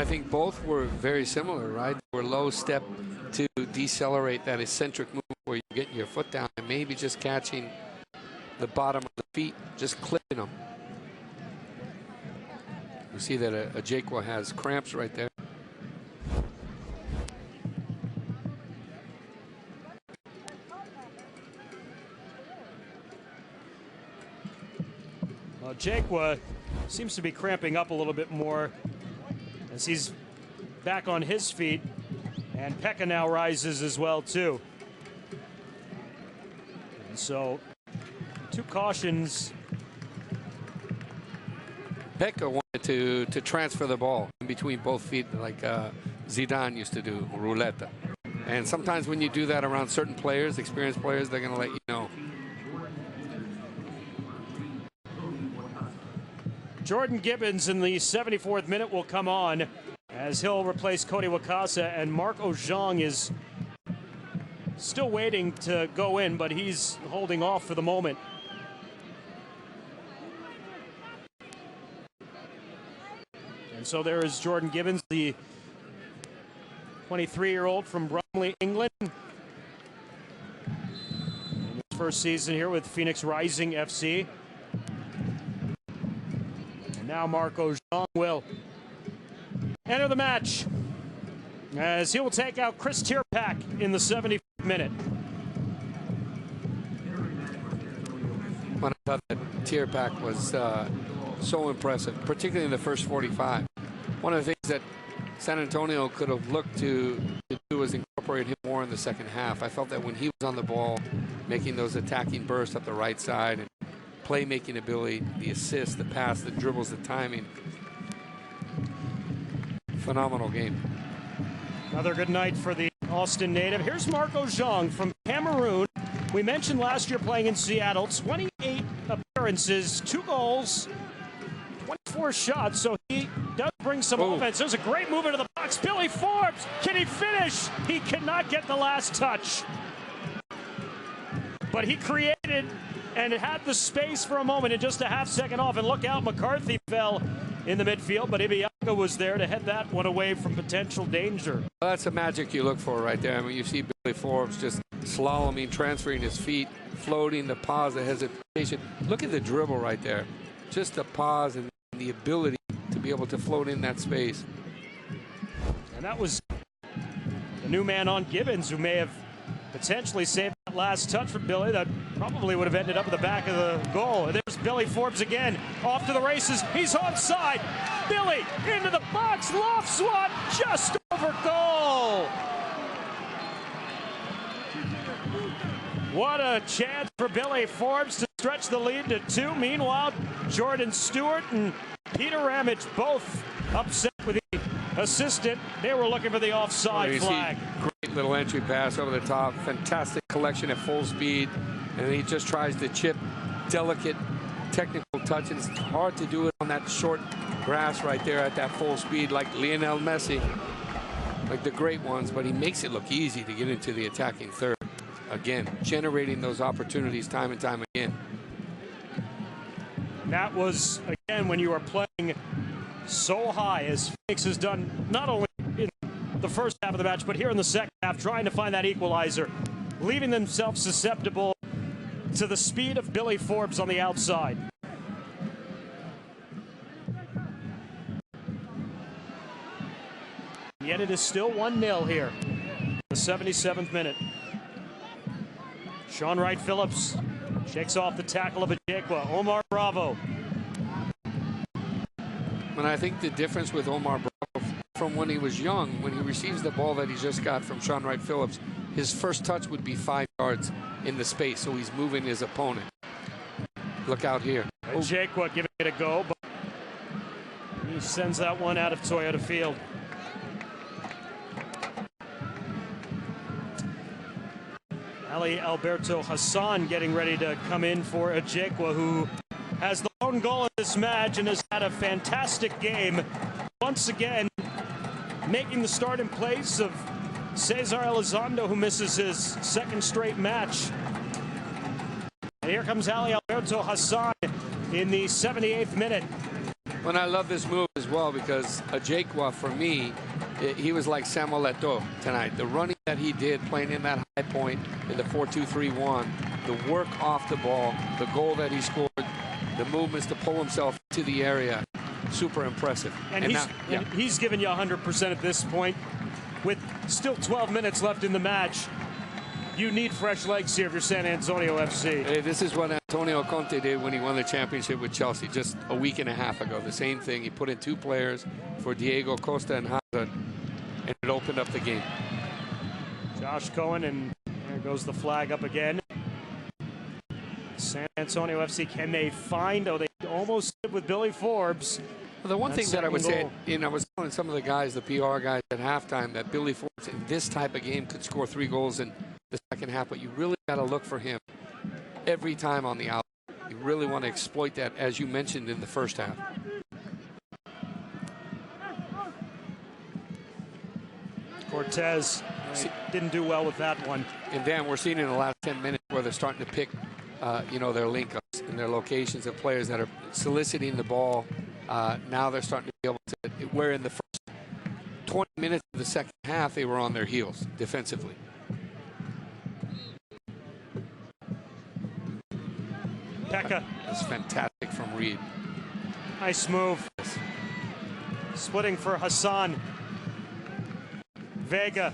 I think both were very similar, right? They were low step to decelerate that eccentric move where you get your foot down and maybe just catching the bottom of the feet, just clipping them. You see that Ajekwa has cramps right there. Well, Ajekwa seems to be cramping up a little bit more as he's back on his feet, and Pekka now rises as well too. And so two cautions. Pekka wanted to transfer the ball in between both feet like Zidane used to do, roulette. And sometimes when you do that around certain players, experienced players, they're going to let you know. Jordan Gibbons in the 74th minute will come on as he'll replace Cody Wakasa, and Mark Ojong is still waiting to go in, but he's holding off for the moment. And so there is Jordan Gibbons, the 23-year-old from Bromley, England. In his first season here with Phoenix Rising FC. Now Mark Ojong will enter the match as he will take out Chris Tierpak in the 75th minute. I thought that Tierpak was so impressive, particularly in the first 45. One of the things that San Antonio could have looked to do was incorporate him more in the second half. I felt that when he was on the ball, making those attacking bursts up the right side, and playmaking ability, the assist, the pass, the dribbles, the timing. Phenomenal game. Another good night for the Austin native. Here's Mark Ojong from Cameroon. We mentioned last year playing in Seattle, 28 appearances, 2 goals, 24 shots, so he does bring some offense. There's a great move into the box. Billy Forbes, can he finish? He cannot get the last touch. But he created and had the space for a moment and just a half second off. And look out, McCarthy fell in the midfield, but Ibiaga was there to head that one away from potential danger. Well, that's the magic you look for right there. I mean, you see Billy Forbes just slaloming, transferring his feet, floating, the pause, the hesitation. Look at the dribble right there. Just the pause and the ability to be able to float in that space. And that was the new man on Gibbons, who may have potentially saved that last touch for Billy. That probably would have ended up at the back of the goal. And there's Billy Forbes again, off to the races. He's onside. Billy into the box, lofts one, just over goal. What a chance for Billy Forbes to stretch the lead to 2. Meanwhile, Jordan Stewart and Peter Ramage both upset with the assistant. They were looking for the offside flag. Great little entry pass over the top. Fantastic collection at full speed. And he just tries to chip, delicate technical touch. And it's hard to do it on that short grass right there at that full speed like Lionel Messi, like the great ones. But he makes it look easy to get into the attacking third. Again, generating those opportunities time and time again. And that was, again, when you are playing so high, as Phoenix has done not only in the first half of the match, but here in the second half, trying to find that equalizer, leaving themselves susceptible to the speed of Billy Forbes on the outside. Yet it is still 1-0 here, the 77th minute. Sean Wright Phillips shakes off the tackle of Ajekwa. Omar Bravo. And I think the difference with Omar Bravo from when he was young, when he receives the ball that he just got from Sean Wright Phillips, his first touch would be 5 yards in the space, so he's moving his opponent. Look out here. Ajekwa giving it a go, but he sends that one out of Toyota Field. Ali Alberto Hassan getting ready to come in for Ajekwa, who has the lone goal in this match and has had a fantastic game. Once again, making the start in place of Cesar Elizondo, who misses his second straight match. And here comes Ali Alberto Hassan in the 78th minute. Well, I love this move as well because Ajekwa, for me, he was like Samuel Eto'o tonight. The running that he did playing in that high point in the 4-2-3-1, the work off the ball, the goal that he scored, the movements to pull himself to the area, super impressive. And he's given you 100% at this point. With still 12 minutes left in the match, you need fresh legs here if you're San Antonio FC. Hey, this is what Antonio Conte did when he won the championship with Chelsea just a week and a half ago. The same thing. He put in 2 players for Diego Costa and Hazard, and it opened up the game. Josh Cohen, and there goes the flag up again. San Antonio FC, can they find? Oh, they almost did with Billy Forbes. Well, the one thing that I would say, I was telling some of the guys, the PR guys at halftime, that Billy Forbes in this type of game could score 3 goals in the second half, but you really got to look for him every time on the out. You really want to exploit that, as you mentioned in the first half. Cortez didn't do well with that one. And Dan, we're seeing in the last 10 minutes where they're starting to pick, their link-ups and their locations of players that are soliciting the ball. Now they're starting to be able to, where in the first 20 minutes of the second half, they were on their heels defensively. Pekka. That's fantastic from Reed. Nice move. Splitting for Hassan. Vega.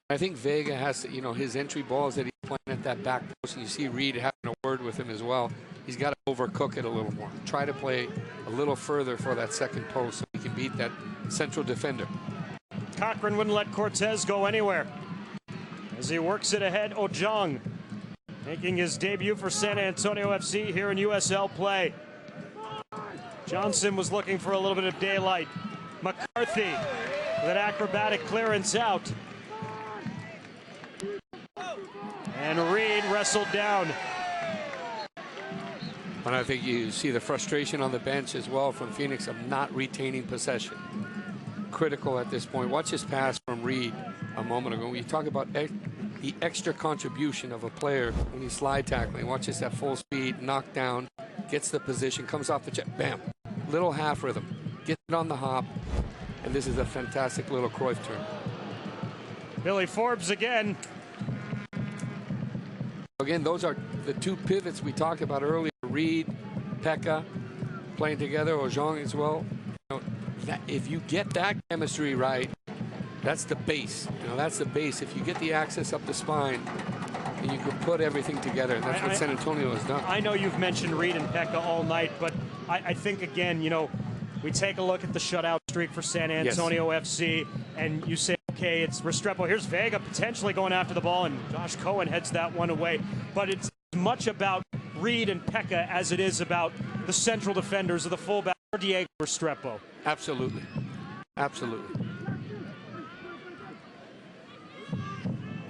I think Vega has, his entry balls that he's playing at that back post, and you see Reed having a word with him as well. He's got to overcook it a little more. Try to play a little further for that second post so he can beat that central defender. Cochran wouldn't let Cortez go anywhere. As he works it ahead, Ojong making his debut for San Antonio FC here in USL play. Johnson was looking for a little bit of daylight. McCarthy with an acrobatic clearance out. And Reed wrestled down. And I think you see the frustration on the bench as well from Phoenix of not retaining possession. Critical at this point. Watch this pass from Reed a moment ago. When you talk about the extra contribution of a player when he's slide tackling, watch this at full speed, knocked down, gets the position, comes off the check, bam. Little half rhythm, gets it on the hop, and this is a fantastic little Cruyff turn. Billy Forbes again. Again, those are the two pivots we talked about earlier. Reed, Pekka playing together, Ojong as well. You know, if you get that chemistry right, that's the base. You know, that's the base. If you get the access up the spine, and you can put everything together, and that's what San Antonio has done. I know you've mentioned Reed and Pekka all night, but I think, again, you know, we take a look at the shutout streak for San Antonio FC, and you say, okay, it's Restrepo. Here's Vega potentially going after the ball, and Josh Cohen heads that one away. But it's as much about Reed and Pekka as it is about the central defenders of the fullback, Diego Restrepo. Absolutely. Absolutely.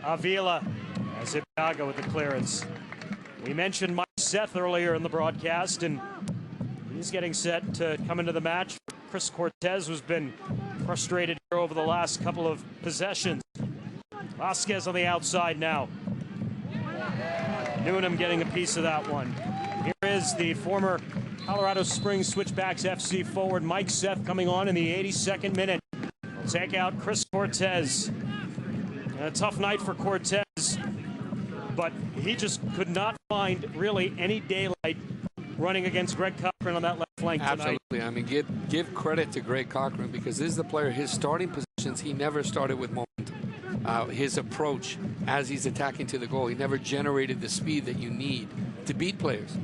Avila as Ibiaga with the clearance. We mentioned Mike Seth earlier in the broadcast, and he's getting set to come into the match. Chris Cortez, who's been frustrated here over the last couple of possessions. Vasquez on the outside now. Newnham getting a piece of that one. Here is the former Colorado Springs Switchbacks FC forward Mike Seth coming on in the 82nd minute. We'll take out Chris Cortez. And a tough night for Cortez, but he just could not find really any daylight running against Greg Cochran on that left flank tonight. Absolutely. I mean, give credit to Greg Cochran, because this is the player, his starting positions, he never started with momentum. His approach as he's attacking to the goal, he never generated the speed that you need to beat players.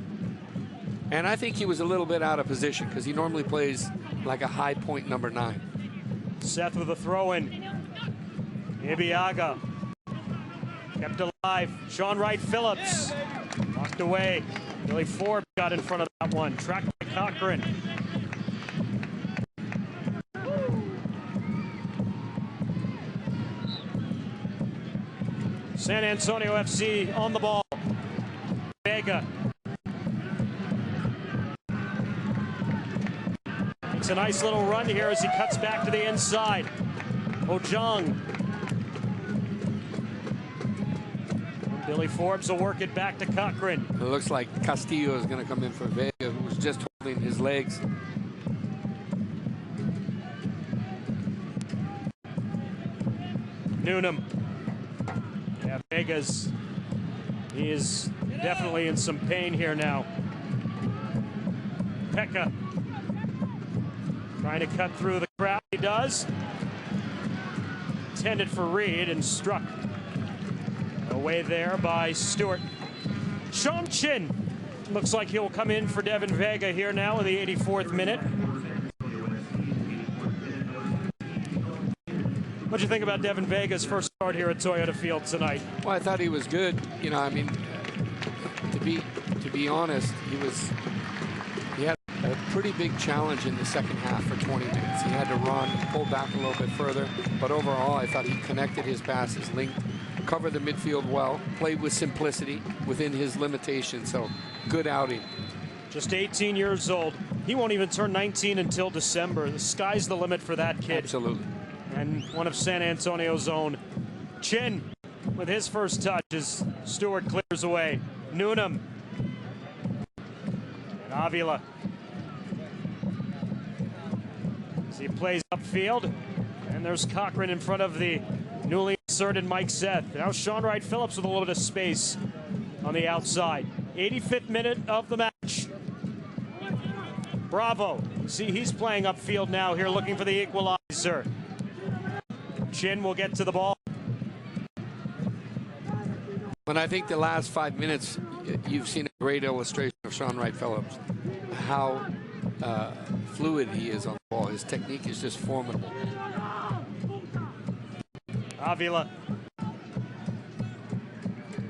And I think he was a little bit out of position, because he normally plays like a high point number 9. Seth with a throw-in. Ibiaga kept alive. Sean Wright Phillips knocked away. Billy Forbes got in front of that one. Tracked by Cochran. San Antonio FC on the ball. Vega. It's a nice little run here as he cuts back to the inside. Ojong. Billy Forbes will work it back to Cochran. It looks like Castillo is going to come in for Vega, who was just holding his legs. Newnham. Yeah, Vegas. He is definitely in some pain here now. Pekka trying to cut through the crowd. He does. Intended for Reed and struck away there by Stewart. Sean Chin looks like he'll come in for Devin Vega here now in the 84th minute. What'd you think about Devin Vega's first start here at Toyota Field tonight? Well, I thought he was good. You know, I mean, to be honest, he had a pretty big challenge in the second half for 20 minutes. He had to run, pull back a little bit further, but overall, I thought he connected his passes, linked, covered the midfield well, played with simplicity within his limitations. So, good outing. Just 18 years old. He won't even turn 19 until December. The sky's the limit for that kid. Absolutely. And one of San Antonio's own. Chin with his first touch as Stewart clears away. Newnham. And Avila. As he plays upfield. And there's Cochran in front of the newly inserted Mike Seth. Now Sean Wright Phillips with a little bit of space on the outside. 85th minute of the match. Bravo. See, he's playing upfield now here, looking for the equalizer. Chin will get to the ball. And I think the last 5 minutes, you've seen a great illustration of Sean Wright Phillips. How fluid he is on the ball. His technique is just formidable. Avila.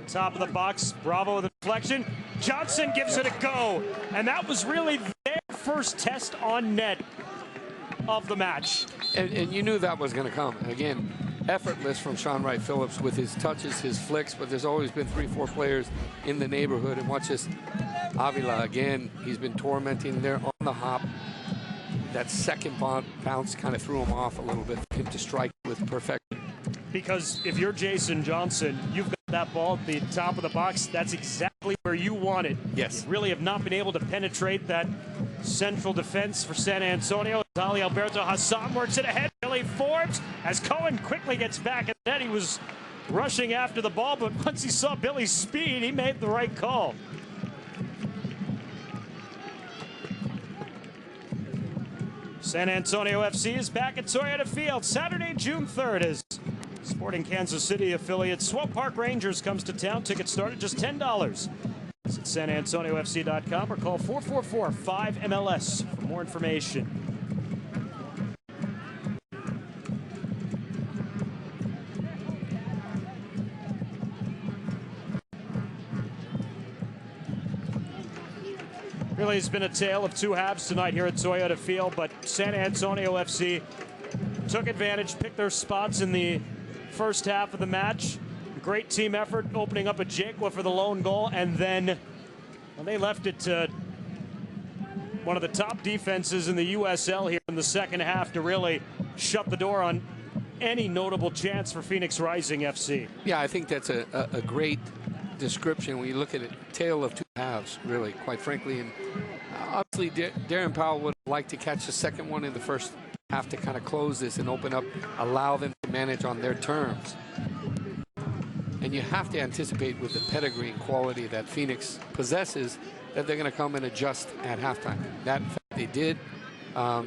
Top of the box. Bravo with a deflection. Johnson gives it a go. And that was really their first test on net of the match. And you knew that was going to come. Again, effortless from Sean Wright Phillips with his touches, his flicks, but there's always been 3-4 players in the neighborhood. And watch this, Avila again, he's been tormenting there on the hop. That second bounce kind of threw him off a little bit for him to strike with perfection. Because if you're Jason Johnson, you've got that ball at the top of the box. That's exactly where you want it. Yes. You really have not been able to penetrate that central defense for San Antonio. Ali Alberto Hassan works it ahead. Billy Forbes, as Cohen quickly gets back at the net. He was rushing after the ball, but once he saw Billy's speed, he made the right call. San Antonio FC is back at Toyota Field Saturday, June 3rd as Sporting Kansas City affiliate Swope Park Rangers comes to town. Tickets start at just $10. Visit SanAntonioFC.com or call 444-5MLS for more information. Really has been a tale of two halves tonight here at Toyota Field, but San Antonio FC took advantage, picked their spots in the first half of the match. Great team effort, opening up a Jaquia for the lone goal, and then they left it to one of the top defenses in the USL here in the second half to really shut the door on any notable chance for Phoenix Rising FC. Yeah, I think that's a great description when you look at it. Tale of two halves, really, quite frankly. And obviously, Darren Powell would like to catch the second one in the first half to kind of close this and open up, allow them to manage on their terms. And you have to anticipate with the pedigree and quality that Phoenix possesses that they're going to come and adjust at halftime. That in fact, they did.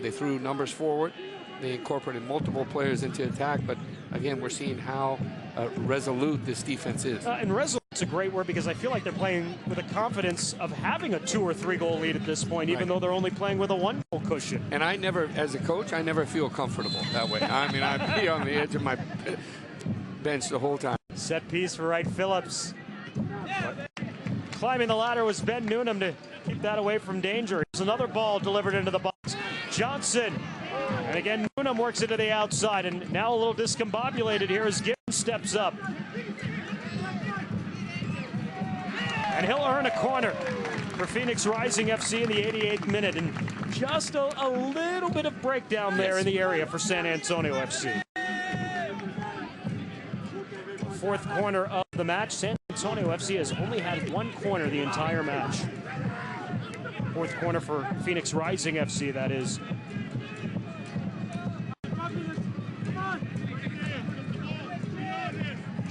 They threw numbers forward. They incorporated multiple players into attack. But again, we're seeing how resolute this defense is. And resolute's a great word because I feel like they're playing with the confidence of having a 2 or 3 goal lead at this point, even though they're only playing with a 1 goal cushion. And I never, as a coach, I never feel comfortable that way. I mean, I'd be on the edge of my bench the whole time. Set piece for Wright Phillips. Climbing the ladder was Ben Noonan to keep that away from danger. Here's another ball delivered into the box. Johnson. And again, Noonan works it to the outside, and now a little discombobulated here as Gibbons steps up. And he'll earn a corner for Phoenix Rising FC in the 88th minute. And just a little bit of breakdown there in the area for San Antonio FC. Fourth corner of the match. San Antonio FC has only had 1 corner the entire match. Fourth corner for Phoenix Rising FC, that is.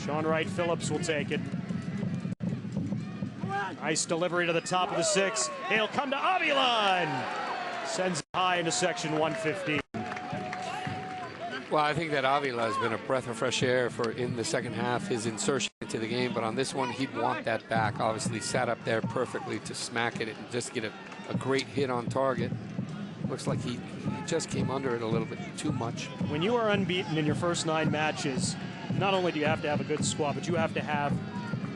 Sean Wright Phillips will take it. Nice delivery to the top of the 6. He'll come to Avila and sends it high into section 115. Well, I think that Avila has been a breath of fresh air for in the second half, his insertion into the game. But on this one, he'd want that back. Obviously, sat up there perfectly to smack it and just get a great hit on target. Looks like he just came under it a little bit too much. When you are unbeaten in your first 9 matches, not only do you have to have a good squad, but you have to have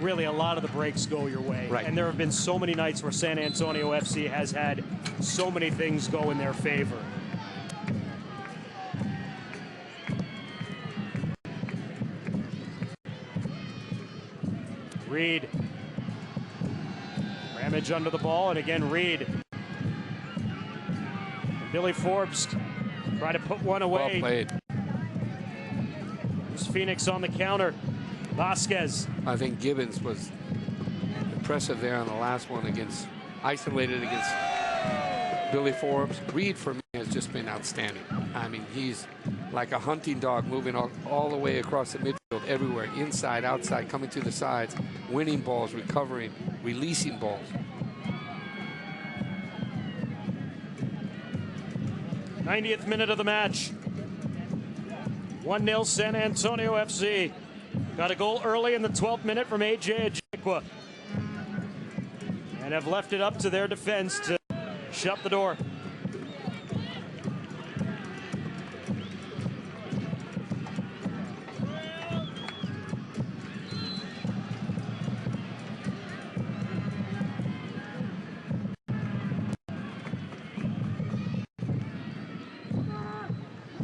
really a lot of the breaks go your way. Right. And there have been so many nights where San Antonio FC has had so many things go in their favor. Reed. Ramage under the ball, and again Reed. Billy Forbes try to put one away. Well played. There's Phoenix on the counter. Vasquez. I think Gibbons was impressive there on the last one against, isolated against Billy Forbes. Reed for me has just been outstanding. I mean, he's like a hunting dog moving all the way across the midfield, everywhere, inside, outside, coming to the sides, winning balls, recovering, releasing balls. 90th minute of the match. 1-0 San Antonio FC. Got a goal early in the 12th minute from AJ Jaquia. And have left it up to their defense to shut the door.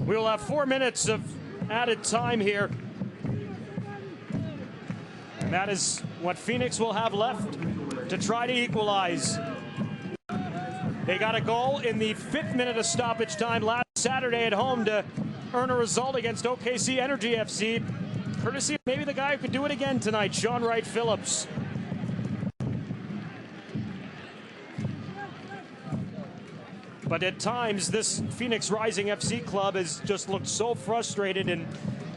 We will have 4 minutes of added time here And that is what Phoenix will have left to try to equalize. They got a goal in the 5th minute of stoppage time last Saturday at home to earn a result against OKC Energy FC. Courtesy of maybe the guy who could do it again tonight, Sean Wright Phillips. But at times, this Phoenix Rising FC club has just looked so frustrated, and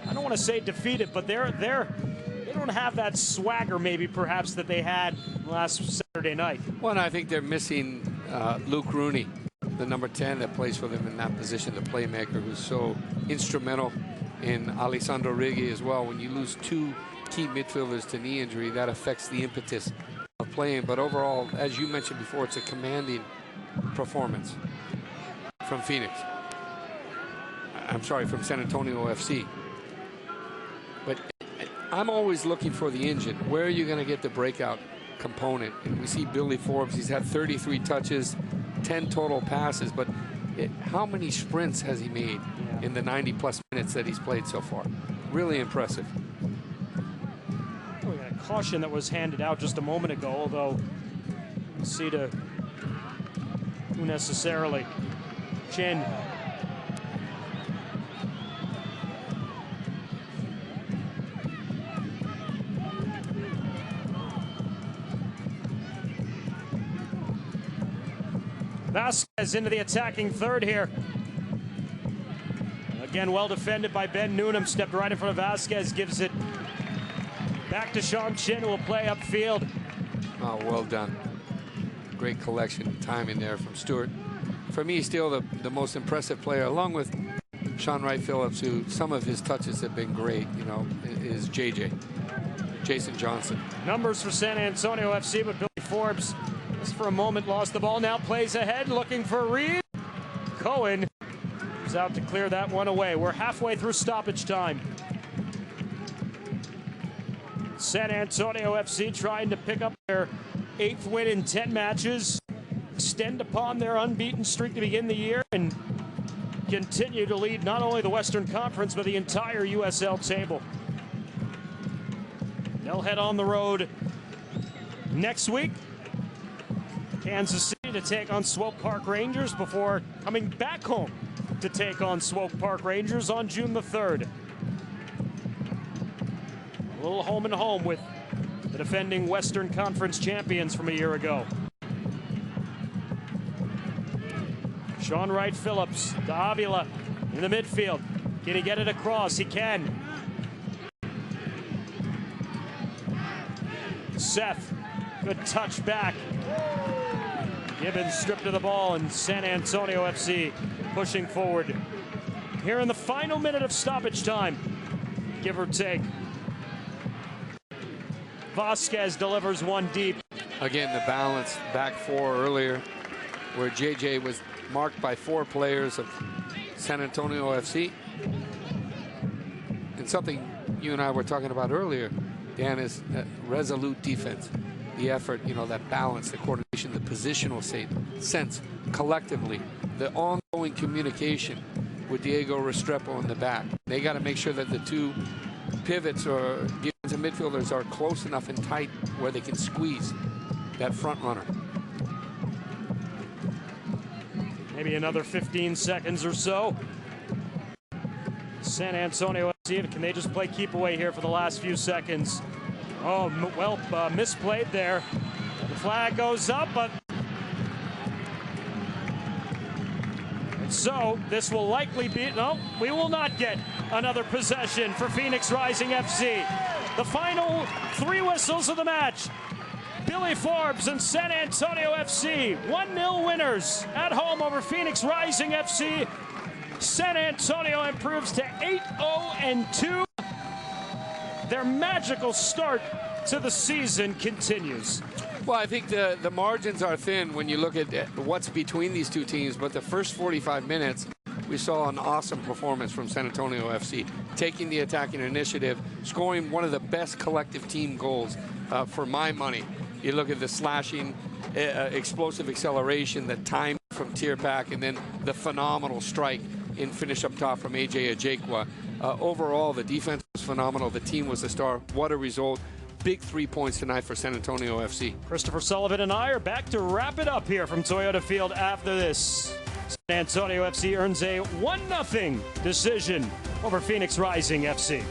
I don't want to say defeated, but they don't have that swagger maybe perhaps that they had last Saturday night. Well, and I think they're missing Luke Rooney, the number 10 that plays for them in that position, the playmaker, who's so instrumental in Alessandro Riggi as well. When you lose 2 key midfielders to knee injury, that affects the impetus of playing. But overall, as you mentioned before, it's a commanding performance from Phoenix. I'm sorry, from San Antonio FC. But I'm always looking for the engine. Where are you going to get the breakout component? And we see Billy Forbes, he's had 33 touches, 10 total passes, but how many sprints has he made in the 90-plus minutes that he's played so far? Really impressive. We got a caution that was handed out just a moment ago, although Sita unnecessarily. Chin. Vasquez into the attacking third here. Again, well defended by Ben Noonan. Stepped right in front of Vasquez. Gives it back to Sean Chin, who will play upfield. Oh, well done. Great collection of timing there from Stewart. For me, still the most impressive player, along with Sean Wright Phillips, who some of his touches have been great, you know, is Jason Johnson. Numbers for San Antonio FC, but Billy Forbes just for a moment lost the ball. Now plays ahead, looking for Reed. Cohen is out to clear that one away. We're halfway through stoppage time. San Antonio FC trying to pick up their 8th win in 10 matches, extend upon their unbeaten streak to begin the year, and continue to lead not only the Western Conference, but the entire USL table. They'll head on the road next week, Kansas City, to take on Swope Park Rangers before coming back home to take on Swope Park Rangers on June the 3rd. A little home and home with the defending Western Conference champions from a year ago. Sean Wright Phillips to Avila in the midfield. Can he get it across? He can. Seth, good touch back. Gibbons stripped of the ball, and San Antonio FC pushing forward here in the final minute of stoppage time, give or take. Vasquez delivers one deep. Again, The balance back 4 earlier, where JJ was marked by 4 players of San Antonio FC. And something you and I were talking about earlier, Dan, is resolute defense. The effort, you know, that balance, the coordination, the positional sense collectively, the ongoing communication with Diego Restrepo in the back. They got to make sure that the 2 pivots or defensive midfielders are close enough and tight where they can squeeze that front runner. Maybe another 15 seconds or so. San Antonio FC, can they just play keep away here for the last few seconds? Oh, well, misplayed there. The flag goes up, but... And so, this will likely be... No, we will not get another possession for Phoenix Rising FC. The final 3 whistles of the match. Billy Forbes and San Antonio FC, 1-0 winners at home over Phoenix Rising FC. San Antonio improves to 8-0-2. Their magical start to the season continues. Well, I think the margins are thin when you look at what's between these 2 teams, but the first 45 minutes, we saw an awesome performance from San Antonio FC, taking the attacking initiative, scoring one of the best collective team goals for my money. You look at the slashing, explosive acceleration, the time from Tierpak, and then the phenomenal strike in finish up top from AJ Ajekwa. Overall, the defense was phenomenal. The team was a star. What a result big 3 points tonight for San Antonio FC. Christopher Sullivan and I are back to wrap it up here from Toyota Field after this. San Antonio FC earns a 1-0 decision over Phoenix Rising FC.